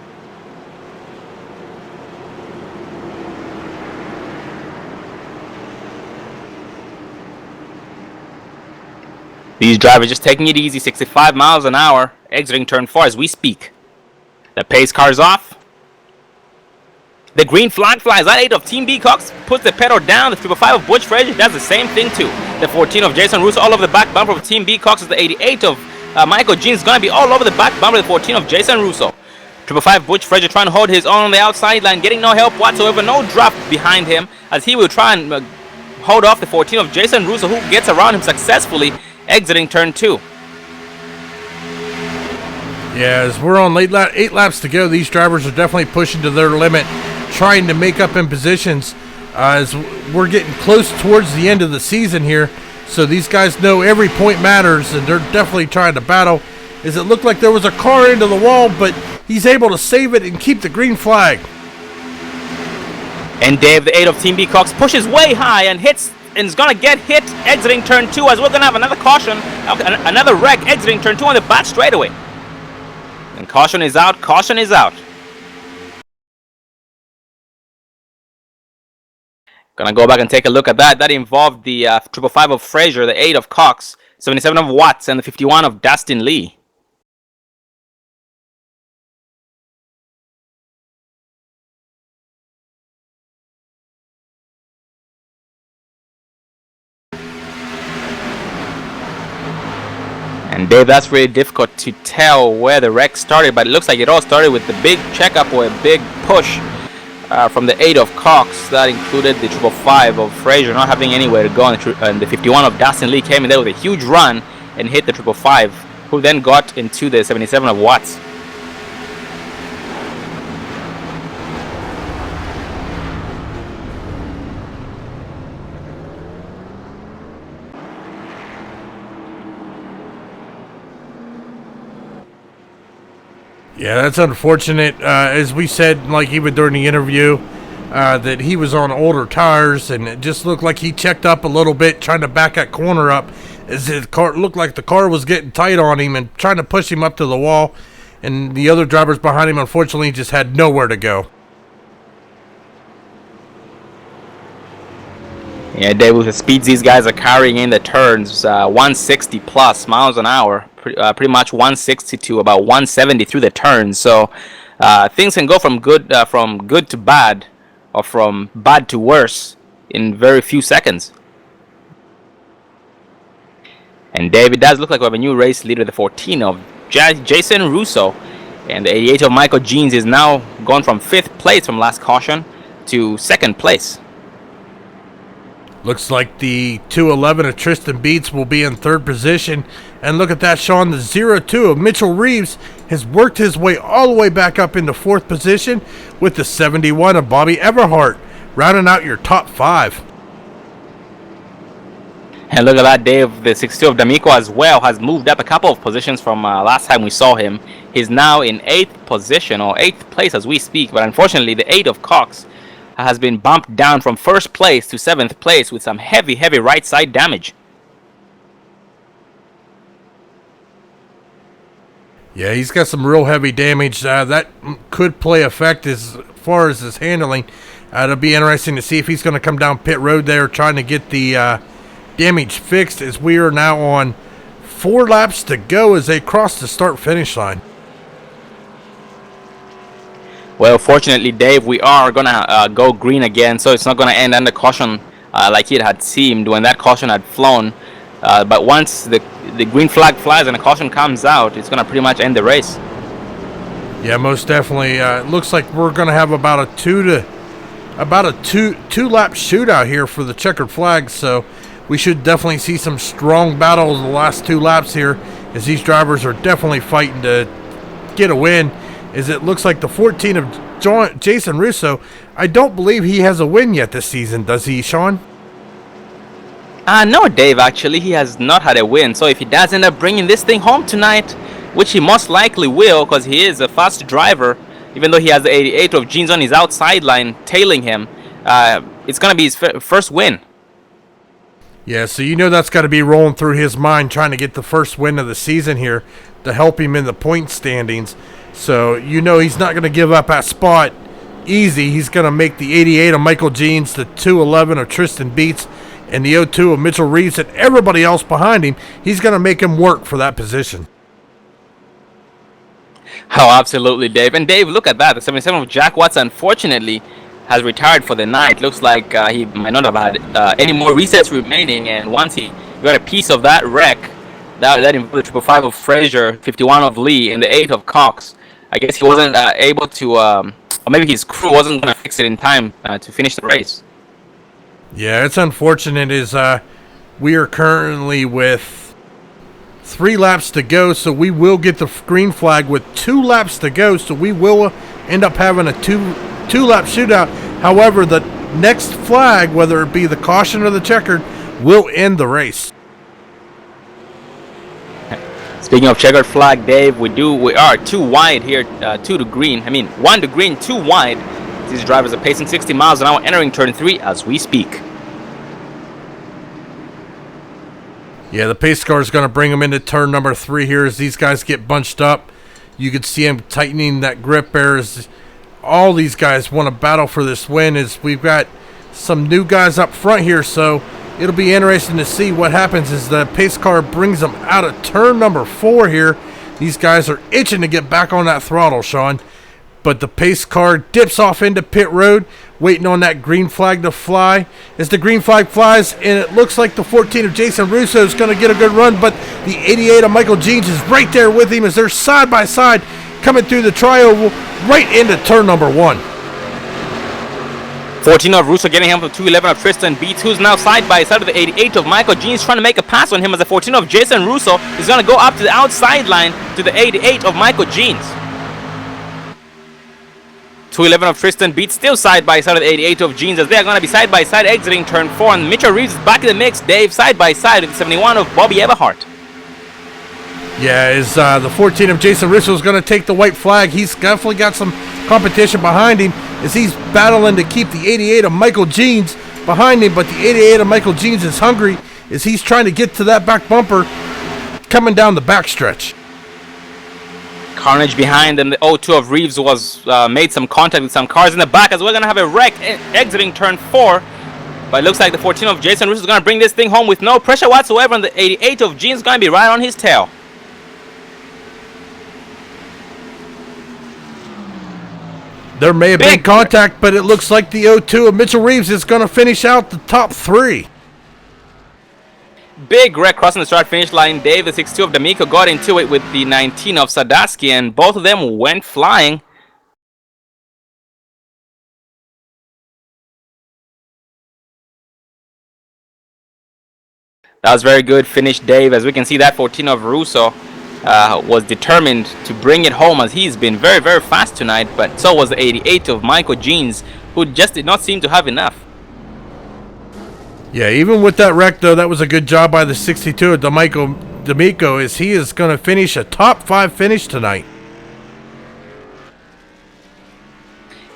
E: These drivers just taking it easy, 65 miles an hour, exiting turn 4 as we speak. The pace car's off. The green flag flies. That 8 of Team B Cox puts the pedal down. The 555 of Butch Frazier does the same thing too. The 14 of Jason Russo all over the back bumper of Team B Cox. Is the 88 of Michael Jeans is going to be all over the back bumper of the 14 of Jason Russo. 555 Butch Frazier trying to hold his own on the outside line, getting no help whatsoever, no draft behind him, as he will try and hold off the 14 of Jason Russo, who gets around him successfully, exiting turn 2.
F: Yeah, as we're on 8 laps to go, these drivers are definitely pushing to their limit, trying to make up in positions as we're getting close towards the end of the season here. So these guys know every point matters, and they're definitely trying to battle. As it looked like there was a car into the wall, but he's able to save it and keep the green flag.
E: And Dave, the 8 of Team B Cox, pushes way high and hits, and is going to get hit exiting turn 2, as we're going to have another caution, another wreck exiting turn 2 on the back straightaway. And caution is out, caution is out. Gonna go back and take a look at that. That involved the 555 of Frazier, the 8 of Cox, 77 of Watts, and the 51 of Dustin Lee. And Dave, that's really difficult to tell where the wreck started, but it looks like it all started with the big checkup or a big push from the 8 of Cox. That included the 555 of Frazier not having anywhere to go, and the 51 of Dustin Lee came in there with a huge run and hit the 555, who then got into the 77 of Watts.
F: Yeah, that's unfortunate. As we said, like even during the interview, that he was on older tires, and it just looked like he checked up a little bit, trying to back that corner up, as the car looked like the car was getting tight on him and trying to push him up to the wall. And the other drivers behind him, unfortunately, just had nowhere to go.
E: Yeah, Dave, with the speeds these guys are carrying in the turns, 160 plus miles an hour, pretty much 160 to about 170 through the turns. So things can go from good to bad, or from bad to worse, in very few seconds. And Dave, it does look like we have a new race leader, the 14 of Jason Russo, and the 88 of Michael Jeans is now gone from 5th place from last caution to 2nd place.
F: Looks like the 211 of Tristan Beats will be in 3rd position. And look at that, Sean. The 02 of Mitchell Reeves has worked his way all the way back up into 4th position, with the 71 of Bobby Everhart rounding out your top 5.
E: And look at that, Dave. The 62 of D'Amico as well has moved up a couple of positions from last time we saw him. He's now in 8th position, or 8th place as we speak. But unfortunately, the 8 of Cox has been bumped down from 1st place to 7th place with some heavy right side damage.
F: Yeah, he's got some real heavy damage. That could play effect as far as his handling. It'll be interesting to see if he's going to come down pit road there trying to get the damage fixed, as we are now on 4 laps to go as they cross the start-finish line.
E: Well, fortunately, Dave, we are going to go green again, so it's not going to end under caution like it had seemed when that caution had flown. But once the green flag flies and a caution comes out, it's going to pretty much end the race.
F: Yeah, most definitely. It looks like we're going to have about a two lap shootout here for the checkered flag. So we should definitely see some strong battles the last 2 laps here, as these drivers are definitely fighting to get a win. As it looks like the 14 of Jason Russo, I don't believe he has a win yet this season, does he, Sean?
E: No, Dave, actually, he has not had a win. So if he does end up bringing this thing home tonight, which he most likely will, because he is a fast driver, even though he has the 88 of Jeans on his outside line tailing him, it's going to be his first win.
F: Yeah, so you know that's got to be rolling through his mind, trying to get the first win of the season here to help him in the point standings. So you know he's not going to give up that spot easy. He's going to make the 88 of Michael Jeans, the 211 of Tristan Beats, and the 02 of Mitchell Reeves, and everybody else behind him. He's going to make him work for that position.
E: Oh, absolutely, Dave. And Dave, look at that. The 77 of Jack Watts, unfortunately, has retired for the night. Looks like he might not have had any more resets remaining. And once he got a piece of that wreck, that included 555 of Frazier, 51 of Lee, and the 8 of Cox. I guess he wasn't able to, or maybe his crew wasn't going to fix it in time to finish the race.
F: Yeah, it's unfortunate as we are currently with 3 laps to go, so we will get the green flag with 2 laps to go, so we will end up having a two-lap shootout. However, the next flag, whether it be the caution or the checkered, will end the race.
E: Speaking of checkered flag, Dave, we are 2 wide here, 2 to green. I mean, 1 to green, 2 wide. These drivers are pacing 60 miles an hour, entering turn 3 as we speak.
F: Yeah, the pace car is going to bring them into turn number 3 here as these guys get bunched up. You can see them tightening that grip there as all these guys want to battle for this win, as we've got some new guys up front here, so it'll be interesting to see what happens as the pace car brings them out of turn number 4 here. These guys are itching to get back on that throttle, Sean. But the pace car dips off into pit road, waiting on that green flag to fly. As the green flag flies, and it looks like the 14 of Jason Russo is going to get a good run, but the 88 of Michael Jeans is right there with him as they're side by side coming through the trioval right into turn number 1.
E: 14 of Russo getting him from 211 of Tristan Beats, who's now side by side with the 88 of Michael Jeans, trying to make a pass on him as the 14 of Jason Russo is going to go up to the outside line to the 88 of Michael Jeans. 211 of Tristan Beats still side by side with the 88 of Jeans, as they are going to be side by side exiting turn 4, and Mitchell Reeves is back in the mix. Dave side by side with the 71 of Bobby Everhart.
F: Yeah, as the 14 of Jason Russo is going to take the white flag. He's definitely got some competition behind him as he's battling to keep the 88 of Michael Jeans behind him, but the 88 of Michael Jeans is hungry as he's trying to get to that back bumper coming down the backstretch.
E: Carnage behind them. The 02 of Reeves was made some contact with some cars in the back, as we're going to have a wreck exiting turn 4. But it looks like the 14 of Jason Russo is going to bring this thing home with no pressure whatsoever, and the 88 of Jeans is going to be right on his tail.
F: There may have been contact, but it looks like the 02 of Mitchell Reeves is going to finish out the top 3.
E: Big wreck crossing the start-finish line. Dave, the 62 of D'Amico, got into it with the 19 of Sadowski, and both of them went flying. That was very good finish, Dave. As we can see, that 14 of Russo was determined to bring it home, as he's been very, very fast tonight. But so was the 88 of Michael Jeans, who just did not seem to have enough.
F: Yeah, even with that wreck, though, that was a good job by the 62 of D'Amico, as he is going to finish a top 5 finish tonight.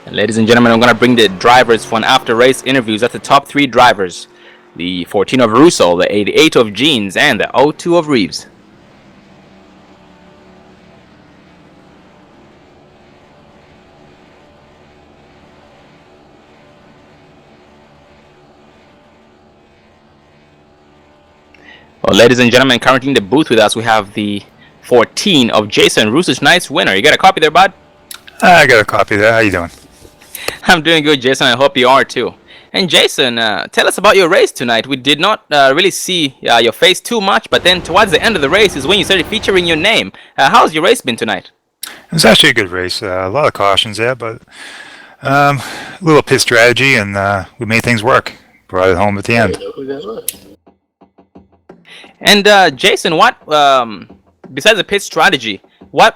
E: And ladies and gentlemen, I'm going to bring the drivers for an after-race interviews. That's the top 3 drivers. The 14 of Russo, the 88 of Jeans, and the 02 of Reeves. Well, ladies and gentlemen, currently in the booth with us, we have the 14 of Jason Roos's Nights winner. You got a copy there, bud?
H: I got a copy there. How you doing?
E: I'm doing good, Jason. I hope you are too. And Jason, tell us about your race tonight. We did not really see your face too much, but then towards the end of the race is when you started featuring your name. How's your race been tonight?
H: It was actually a good race. A lot of cautions there, but a little pit strategy, and we made things work. Brought it home at the end.
E: And Jason, what besides the pit strategy, what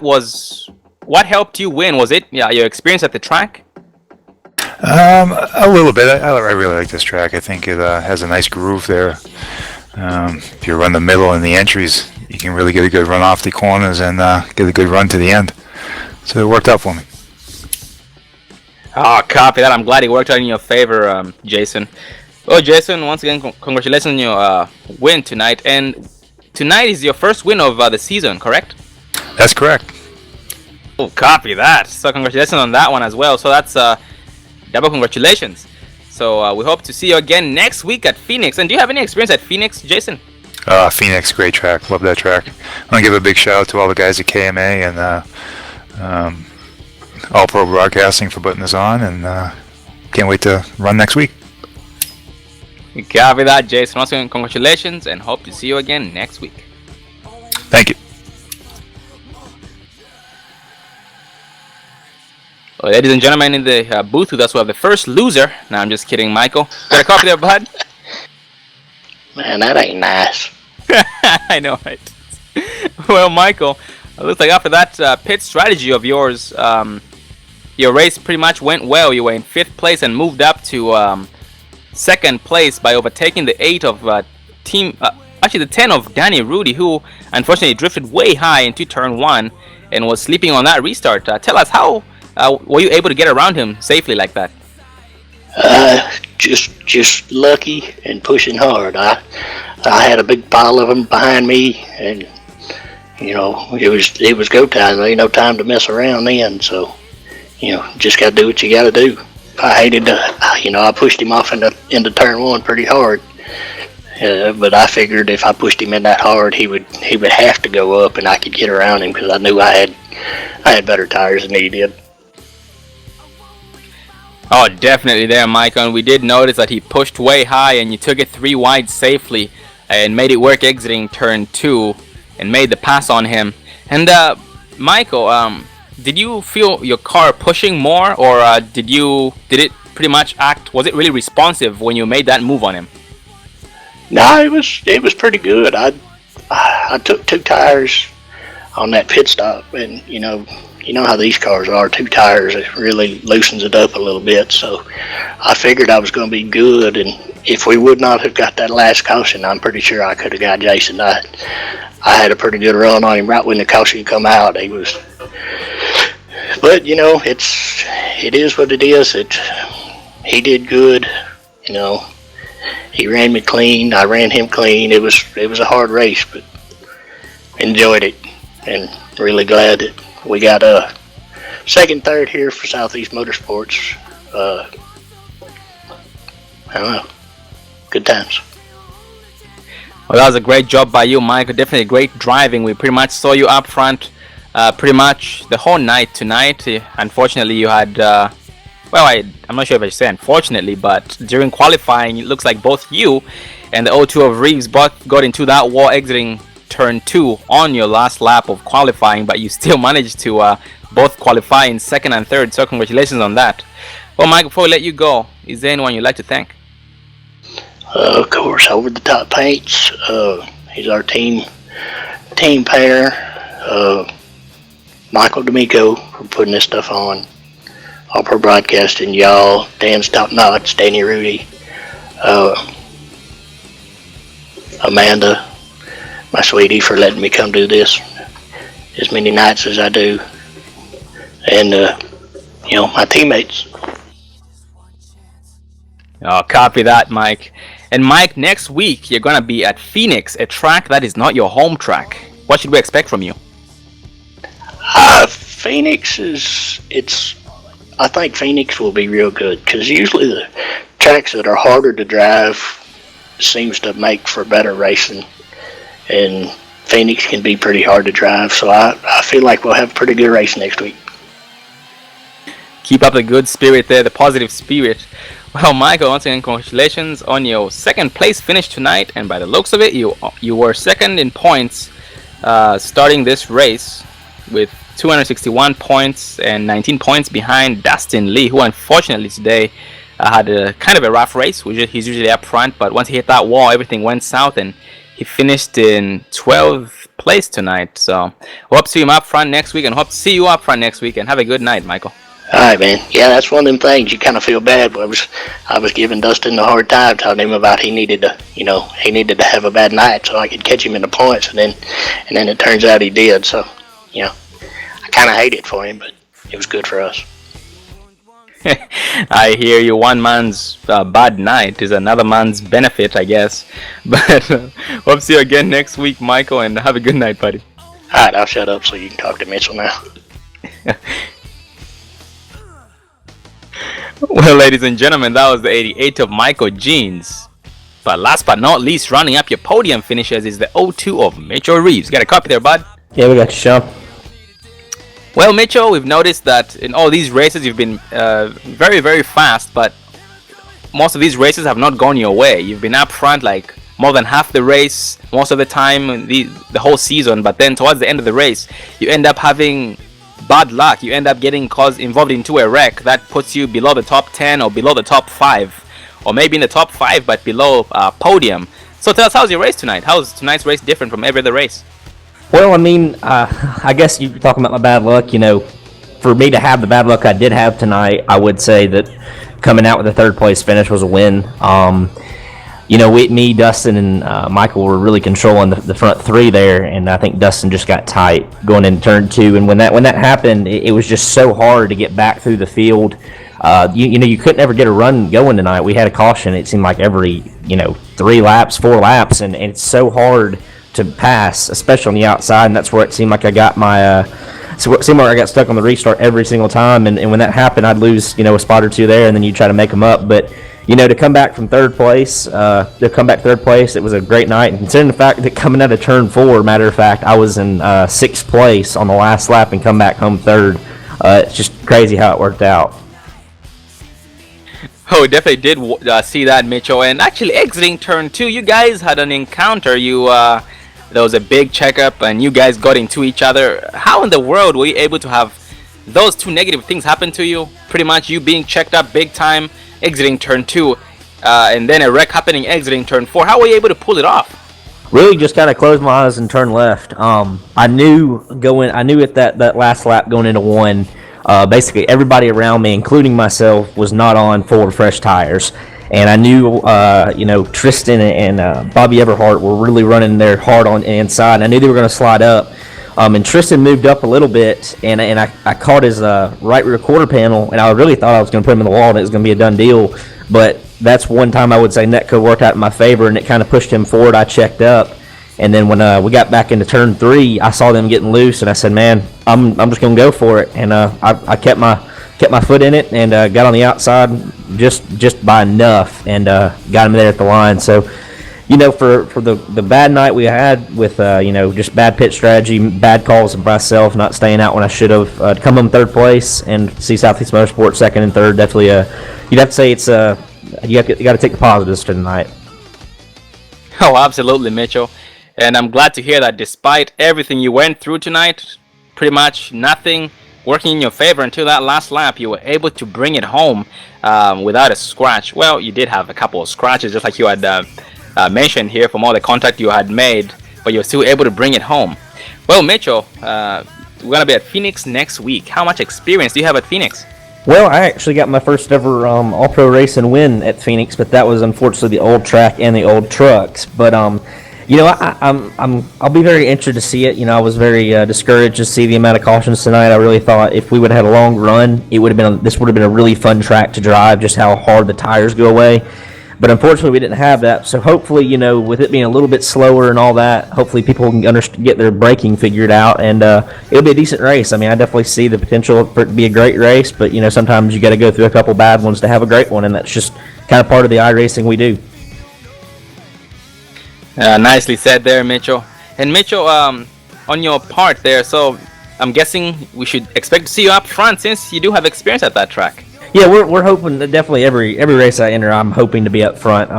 E: helped you win? Was it your experience at the track?
H: A little bit. I really like this track. I think it has a nice groove there. If you run the middle and the entries, you can really get a good run off the corners and get a good run to the end. So it worked out for me.
E: Oh, copy that. I'm glad it worked out in your favor, Jason. Well, Jason, once again, congratulations on your win tonight. And tonight is your first win of the season, correct?
H: That's correct.
E: Oh, copy that. So congratulations on that one as well. So that's double congratulations. So we hope to see you again next week at Phoenix. And do you have any experience at Phoenix, Jason?
H: Phoenix, great track. Love that track. I want to give a big shout out to all the guys at KMA and All Pro Broadcasting for putting this on. And can't wait to run next week.
E: Copy that, Jason. Once again, congratulations, and hope to see you again next week.
H: Thank you.
E: Well, ladies and gentlemen, in the booth with us, we have the first loser. No, I'm just kidding, Michael. Got a copy there, bud?
D: Man, that ain't nice.
E: I know, right? Well, Michael, it looks like after that pit strategy of yours, your race pretty much went well. You were in 5th place and moved up to 2nd place by overtaking the 8 of actually the 10 of Danny Rudy, who unfortunately drifted way high into turn 1 and was sleeping on that restart. Tell us, how were you able to get around him safely like that?
D: Just lucky and pushing hard. I had a big pile of them behind me, and it was go time. There ain't no time to mess around then. So just gotta do what you gotta do. I hated to, I pushed him off into turn 1 pretty hard. But I figured if I pushed him in that hard, he would have to go up, and I could get around him because I knew I had better tires than he did.
E: Oh, definitely there, Michael. And we did notice that he pushed way high, and you took it 3 wide safely and made it work exiting turn 2 and made the pass on him. And Michael, did you feel your car pushing more, or did it pretty much act? Was it really responsive when you made that move on him?
D: No, it was pretty good. I took 2 tires on that pit stop, and you know how these cars are. 2 tires, it really loosens it up a little bit. So I figured I was going to be good, and if we would not have got that last caution, I'm pretty sure I could have got Jason. I had a pretty good run on him right when the caution come out. But it is what it is. He did good. He ran me clean. I ran him clean. It was a hard race, but enjoyed it, and really glad that we got 2nd, 3rd here for Southeast Motorsports. I don't know. Good times.
E: Well, that was a great job by you, Michael. Definitely great driving. We pretty much saw you up front pretty much the whole night tonight. Unfortunately, you had, I'm not sure if I should say unfortunately, but during qualifying, it looks like both you and the O2 of Reeves both got into that wall exiting turn 2 on your last lap of qualifying, but you still managed to both qualify in 2nd and 3rd, so congratulations on that. Well, Michael, before we let you go, is there anyone you'd like to thank?
D: Of course, Over the Top Paints. He's our team painter. Michael D'Amico for putting this stuff on. All Pro Broadcasting, y'all. Dan's Top Knots, Danny Rudy. Amanda, my sweetie, for letting me come do this as many nights as I do. And, my teammates.
E: Oh, copy that, Mike. And Mike, next week you're gonna be at Phoenix, a track that is not your home track. What should we expect from you?
D: Phoenix I think Phoenix will be real good, because usually the tracks that are harder to drive seems to make for better racing. and Phoenix can be pretty hard to drive. So I feel like we'll have a pretty good race next week.
E: Keep up the good spirit there, the positive spirit. Well, Michael, once again, congratulations on your second place finish tonight, and by the looks of it, you were second in points starting this race with 261 points and 19 points behind Dustin Lee, who unfortunately today had a kind of a rough race. He's usually up front, but once he hit that wall, everything went south, and he finished in 12th place tonight. So hope to see him up front next week, and hope to see you up front next week, and have a good night, Michael.
D: All right, man. Yeah, that's one of them things you kind of feel bad. I was giving Dustin a hard time, telling him about he needed to have a bad night so I could catch him in the points, and then it turns out he did. So, I kind of hate it for him, but it was good for us.
E: I hear you. One man's bad night is another man's benefit, I guess. But hope to see you again next week, Michael, and have a good night, buddy.
D: All right, I'll shut up so you can talk to Mitchell now.
E: Well, ladies and gentlemen, that was the 88 of Michael Jeans. But last but not least, running up your podium finishers is the 02 of Mitchell Reeves. Got a copy there, bud?
I: Yeah, we got you, Sean.
E: Well, Mitchell, we've noticed that in all these races you've been very, very fast, but most of these races have not gone your way. You've been up front like more than half the race, most of the time, the whole season, but then towards the end of the race, you end up having bad luck. You end up getting involved into a wreck that puts you below the top 10 or below the top 5, or maybe in the top 5 but below podium. So tell us, how's your race tonight? How's tonight's race different from every other race?
I: Well, I mean, I guess you're talking about my bad luck. For me to have the bad luck I did have tonight, I would say that coming out with a third place finish was a win. Me, Dustin, and Michael were really controlling the front three there, and I think Dustin just got tight going into turn 2. And when that happened, it was just so hard to get back through the field. You couldn't ever get a run going tonight. We had a caution. It seemed like every 3 laps, 4 laps, and it's so hard to pass, especially on the outside. And that's where it seemed like I got my. So it seemed like I got stuck on the restart every single time, and when that happened, I'd lose a spot or two there, and then you try to make them up, but. To come back from third place, it was a great night. And considering the fact that coming out of turn 4, matter of fact, I was in 6th place on the last lap and come back home third. It's just crazy how it worked out.
E: Oh, definitely did see that, Mitchell. And actually, exiting turn 2, you guys had an encounter. There was a big checkup, and you guys got into each other. How in the world were you able to have those 2 negative things happen to you? Pretty much you being checked up big time, exiting turn 2, and then a wreck happening exiting turn 4. How were you able to pull it off?
I: Really just kind of closed my eyes and turned left. I knew at that last lap going into 1, basically everybody around me, including myself, was not on full fresh tires. And I knew, Tristan and Bobby Everhart were really running there hard on the inside. I knew they were going to slide up. And Tristan moved up a little bit, and I caught his right rear quarter panel, and I really thought I was going to put him in the wall, and it was going to be a done deal. But that's one time I would say Netco worked out in my favor, and it kind of pushed him forward. I checked up, and then when we got back into turn 3, I saw them getting loose, and I said, "Man, I'm just going to go for it." And I kept my foot in it and got on the outside just by enough, and got him there at the line. So. For the bad night we had with, just bad pit strategy, bad calls of myself, not staying out when I should have, to come home third place and see Southeast Motorsports second and third, definitely, you'd have to say it's, you got to take the positives for tonight.
E: Oh, absolutely, Mitchell. And I'm glad to hear that despite everything you went through tonight, pretty much nothing working in your favor until that last lap, you were able to bring it home without a scratch. Well, you did have a couple of scratches, just like you had mentioned here from all the contact you had made, but you're still able to bring it home. Well, Mitchell, we're going to be at Phoenix next week. How much experience do you have at Phoenix?
I: Well, I actually got my first ever all-pro racing win at Phoenix, but that was unfortunately the old track and the old trucks. But I'll be very interested to see it. I was very discouraged to see the amount of cautions tonight. I really thought if we would have had a long run, this would have been a really fun track to drive, just how hard the tires go away. But unfortunately, we didn't have that. So hopefully, with it being a little bit slower and all that, hopefully people can get their braking figured out, and it'll be a decent race. I mean, I definitely see the potential for it to be a great race, but sometimes you got to go through a couple bad ones to have a great one, and that's just kind of part of the iRacing we do.
E: Nicely said there, Mitchell. And Mitchell, on your part there, so I'm guessing we should expect to see you up front since you do have experience at that track.
I: Yeah, we're hoping that definitely every race I enter, I'm hoping to be up front.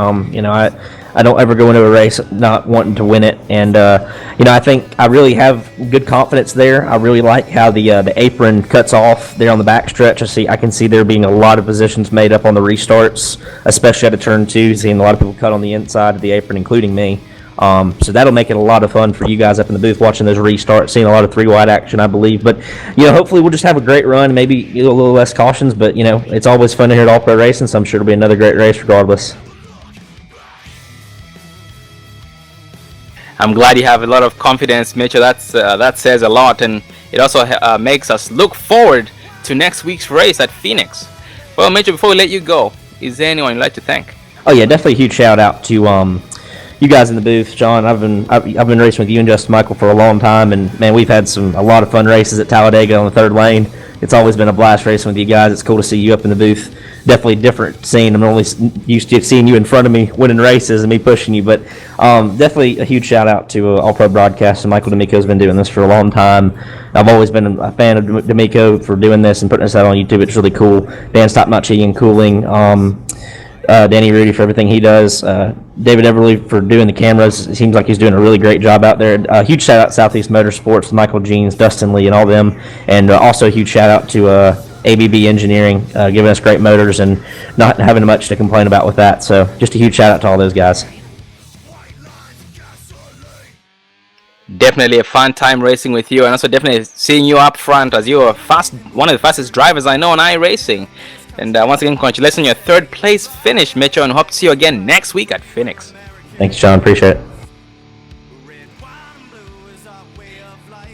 I: I don't ever go into a race not wanting to win it, and I think I really have good confidence there. I really like how the apron cuts off there on the back stretch. I can see there being a lot of positions made up on the restarts, especially at a turn 2, seeing a lot of people cut on the inside of the apron, including me. So that'll make it a lot of fun for you guys up in the booth watching those restarts, seeing a lot of 3 wide action, I believe. But hopefully we'll just have a great run, maybe a little less cautions. But it's always fun to hear All Pro Racing, so I'm sure it'll be another great race regardless.
E: I'm glad you have a lot of confidence, Mitchell. That says a lot, and it also makes us look forward to next week's race at Phoenix. Well, Mitchell, before we let you go, is there anyone you'd like to thank?
I: Oh yeah, definitely a huge shout out to you guys in the booth, John. I've been racing with you and Justin Michael for a long time, and man, we've had a lot of fun races at Talladega on the 3rd lane. It's always been a blast racing with you guys. It's cool to see you up in the booth. Definitely a different scene. I'm only used to seeing you in front of me winning races and me pushing you, but definitely a huge shout out to All Pro Broadcast. And Michael D'Amico's been doing this for a long time. I've always been a fan of D'Amico for doing this and putting this out on YouTube. It's really cool. Dan's Top Notch Heating and Cooling. Danny Rudy for everything he does. David Everly for doing the cameras. It seems like he's doing a really great job out there. Huge shout out to Southeast Motorsports, Michael Jeans, Dustin Lee, and all them. And also a huge shout out to ABB Engineering, giving us great motors and not having much to complain about with that. So just a huge shout out to all those guys.
E: Definitely a fun time racing with you, and also definitely seeing you up front as you're one of the fastest drivers I know on iRacing. And once again, congratulations on your 3rd place finish, Mitchell, and hope to see you again next week at Phoenix.
I: Thanks, John. Appreciate it.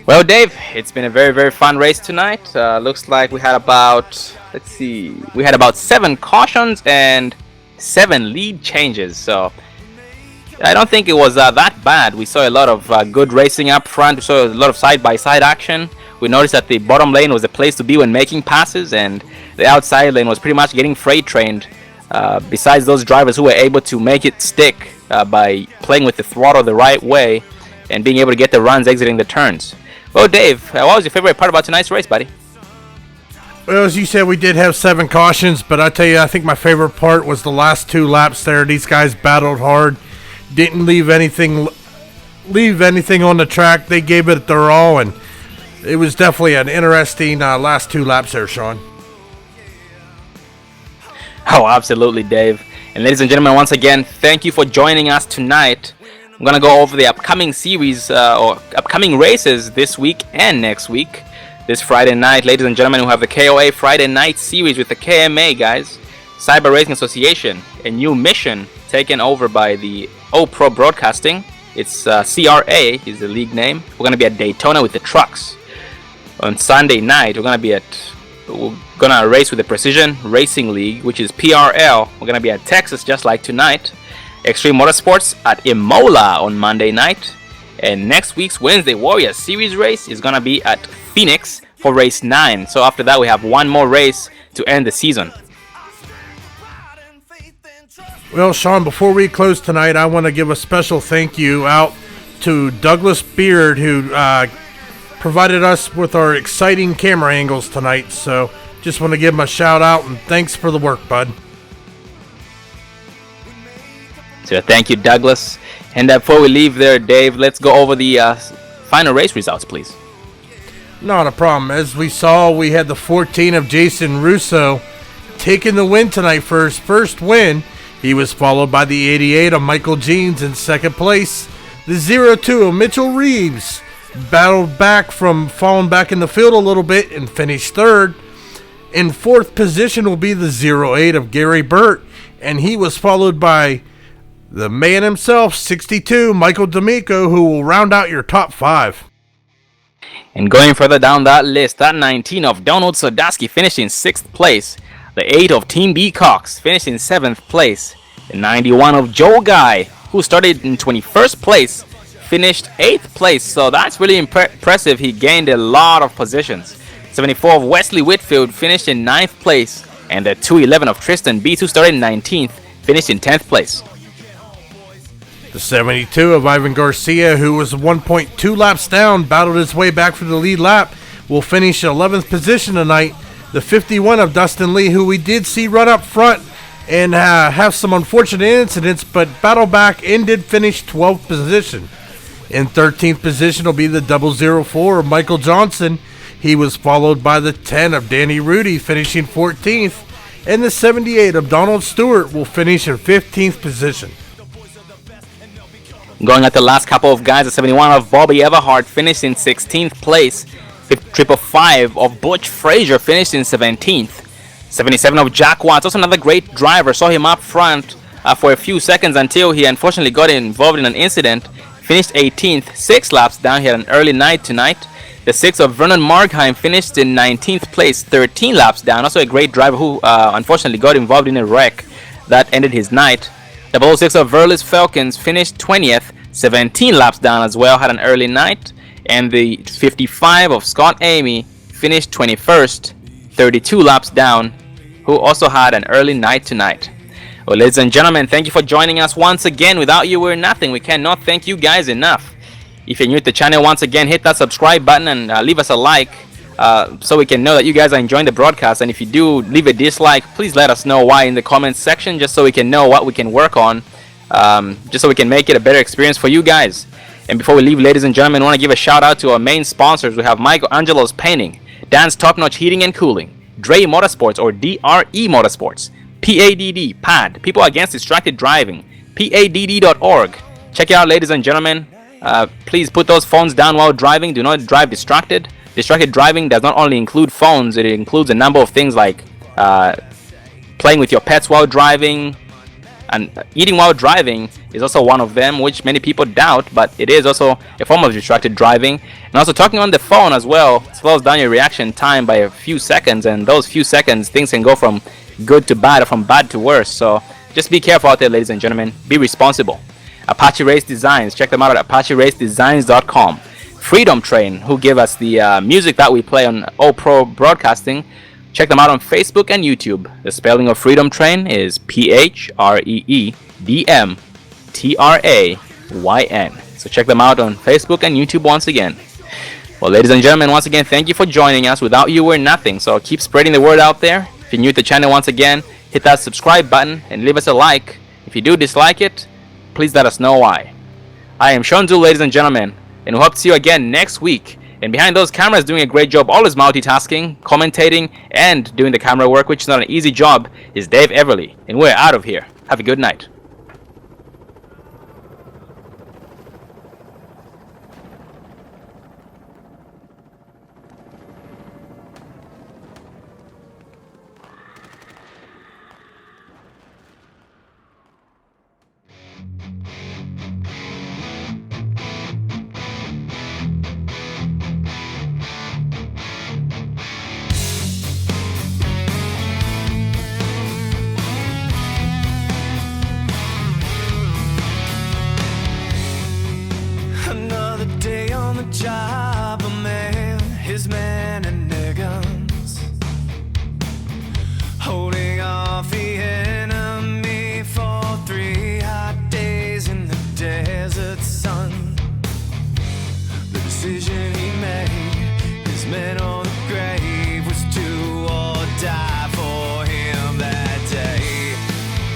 E: Well, Dave, it's been a very, very fun race tonight. Looks like we had about 7 cautions and 7 lead changes. So I don't think it was that bad. We saw a lot of good racing up front. We saw a lot of side-by-side action. We noticed that the bottom lane was the place to be when making passes, and the outside lane was pretty much getting freight trained. Besides those drivers who were able to make it stick by playing with the throttle the right way and being able to get the runs exiting the turns. Well, Dave, what was your favorite part about tonight's race, buddy?
F: Well, as you said, we did have 7 cautions, but I tell you, I think my favorite part was the last 2 laps there. These guys battled hard, didn't leave anything on the track. They gave it their all, and it was definitely an interesting last 2 laps there, Sean.
E: Oh, absolutely, Dave. And ladies and gentlemen, once again, thank you for joining us tonight. I'm going to go over the upcoming series or upcoming races this week and next week. This Friday night, ladies and gentlemen, we have the KOA Friday Night Series with the KMA, guys. Cyber Racing Association, a new mission taken over by the All Pro Broadcasting. It's CRA is the league name. We're going to be at Daytona with the trucks. On Sunday night, we're going to race with the Precision Racing League, which is PRL. We're going to be at Texas just like tonight. Extreme Motorsports at Imola on Monday night. And next week's Wednesday Warrior Series race is going to be at Phoenix for race 9. So after that, we have one more race to end the season.
F: Well, Sean, before we close tonight, I want to give a special thank you out to Douglas Beard, who provided us with our exciting camera angles tonight. So just want to give him a shout out and thanks for the work, bud.
E: So thank you, Douglas. And before we leave there, Dave, let's go over the final race results, please.
F: Not a problem. As we saw, we had the 14 of Jason Russo taking the win tonight for his first win. He was followed by the 88 of Michael Jeans in second place. The 02 of Mitchell Reeves battled back from falling back in the field a little bit and finished third. In fourth position will be the 08 of Gary Burt, and he was followed by the man himself, 62, Michael D'Amico, who will round out your top 5.
E: And going further down that list, that 19 of Donald Sodaski finished in 6th place. The 8 of Team B Cox finished in 7th place. The 91 of Joe Guy, who started in 21st place, finished 8th place. So that's really impressive. He gained a lot of positions. 74 of Wesley Whitfield finished in 9th place. And the 211 of Tristan Beats, who started in 19th, finished in 10th place.
F: The 72 of Ivan Garcia, who was 1.2 laps down, battled his way back for the lead lap, will finish 11th position tonight. The 51 of Dustin Lee, who we did see run up front and have some unfortunate incidents, but battle back and did finish 12th position. In 13th position will be the 004 of Michael Johnson. He was followed by the 10 of Danny Rudy, finishing 14th, and the 78 of Donald Stewart will finish in 15th position.
E: Going at the last couple of guys, the 71 of Bobby Everhart finished in 16th place. 555 of Butch Frazier finished in 17th. 77 of Jack Watts, also another great driver. Saw him up front for a few seconds until he unfortunately got involved in an incident. Finished 18th, 6 laps down. He had an early night tonight. The 6 of Vernon Markheim finished in 19th place, 13 laps down. Also a great driver who unfortunately got involved in a wreck that ended his night. 006 of Verlis Falcons finished 20th, 17 laps down as well, had an early night. And the 55 of Scott Amy finished 21st, 32 laps down, who also had an early night tonight. Well, ladies and gentlemen, thank you for joining us once again. Without you, we're nothing. We cannot thank you guys enough. If you're new to the channel, once again, hit that subscribe button and leave us a like so we can know that you guys are enjoying the broadcast. And if you do leave a dislike, please let us know why in the comments section, just so we can know what we can work on, just so we can make it a better experience for you guys. And before we leave, ladies and gentlemen, I want to give a shout out to our main sponsors. We have Michael Angelo's Painting, Dan's Top Notch Heating and Cooling, Dre Motorsports or DRE Motorsports, PADD, PAD, People Against Distracted Driving, PADD.org. Check it out, ladies and gentlemen. Please put those phones down while driving. Do not drive distracted. Distracted driving does not only include phones, it includes a number of things like playing with your pets while driving, and eating while driving is also one of them, which many people doubt, but it is also a form of distracted driving. And also talking on the phone as well slows down your reaction time by a few seconds, and those few seconds things can go from good to bad or from bad to worse. So just be careful out there, ladies and gentlemen. Be responsible. Apache Race Designs, check them out at ApacheRaceDesigns.com. Freedom Train, who give us the music that we play on All Pro Broadcasting, check them out on Facebook and YouTube. The spelling of Freedom Train is PHREEDMTRAYN. So check them out on Facebook and YouTube once again. Well, ladies and gentlemen, once again, thank you for joining us. Without you, we're nothing. So keep spreading the word out there. If you're new to the channel, once again, hit that subscribe button and leave us a like. If you do dislike it, please let us know why. I am Sean Zhu, ladies and gentlemen, and we hope to see you again next week. And behind those cameras, doing a great job, always multitasking, commentating, and doing the camera work, which is not an easy job, is Dave Everly. And we're out of here. Have a good night.
A: Another day on the job, a man, his men and their guns, holding off the enemy for 3 hot days in the desert sun. The decision he made, his men on the grave, was do or die for him that day.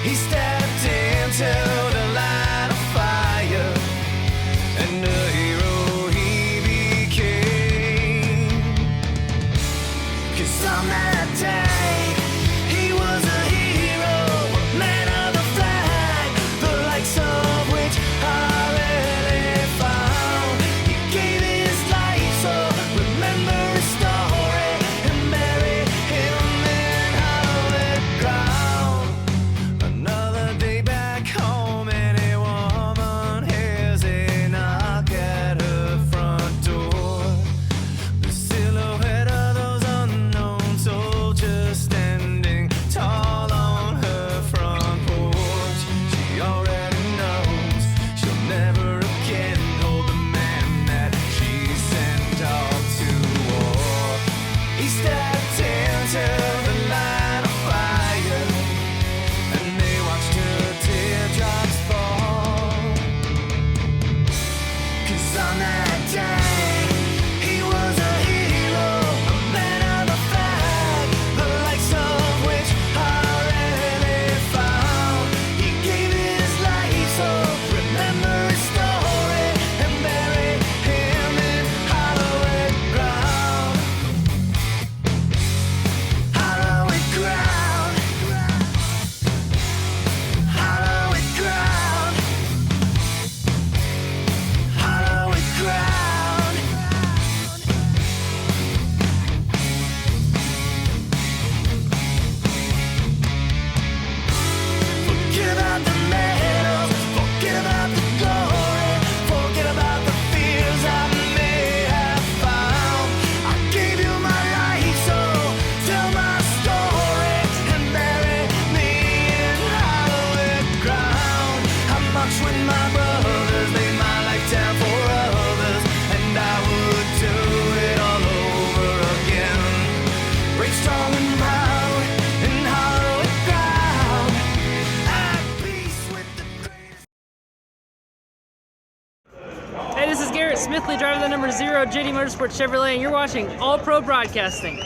A: He stepped into the line of fire, and the hero he became. 'Cause on that day, he was a hero, man of the flag, the likes of which I rarely found. He gave his life, so remember his story and bury him in hallowed ground. Another day back home, and a woman hears a knock at her front door. The silhouette of those unknown soldiers stands
B: Smithley, driver the number 0, JD Motorsports Chevrolet, and you're watching All Pro Broadcasting.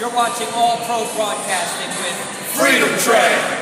C: You're watching All Pro Broadcasting with
J: Freedom Train.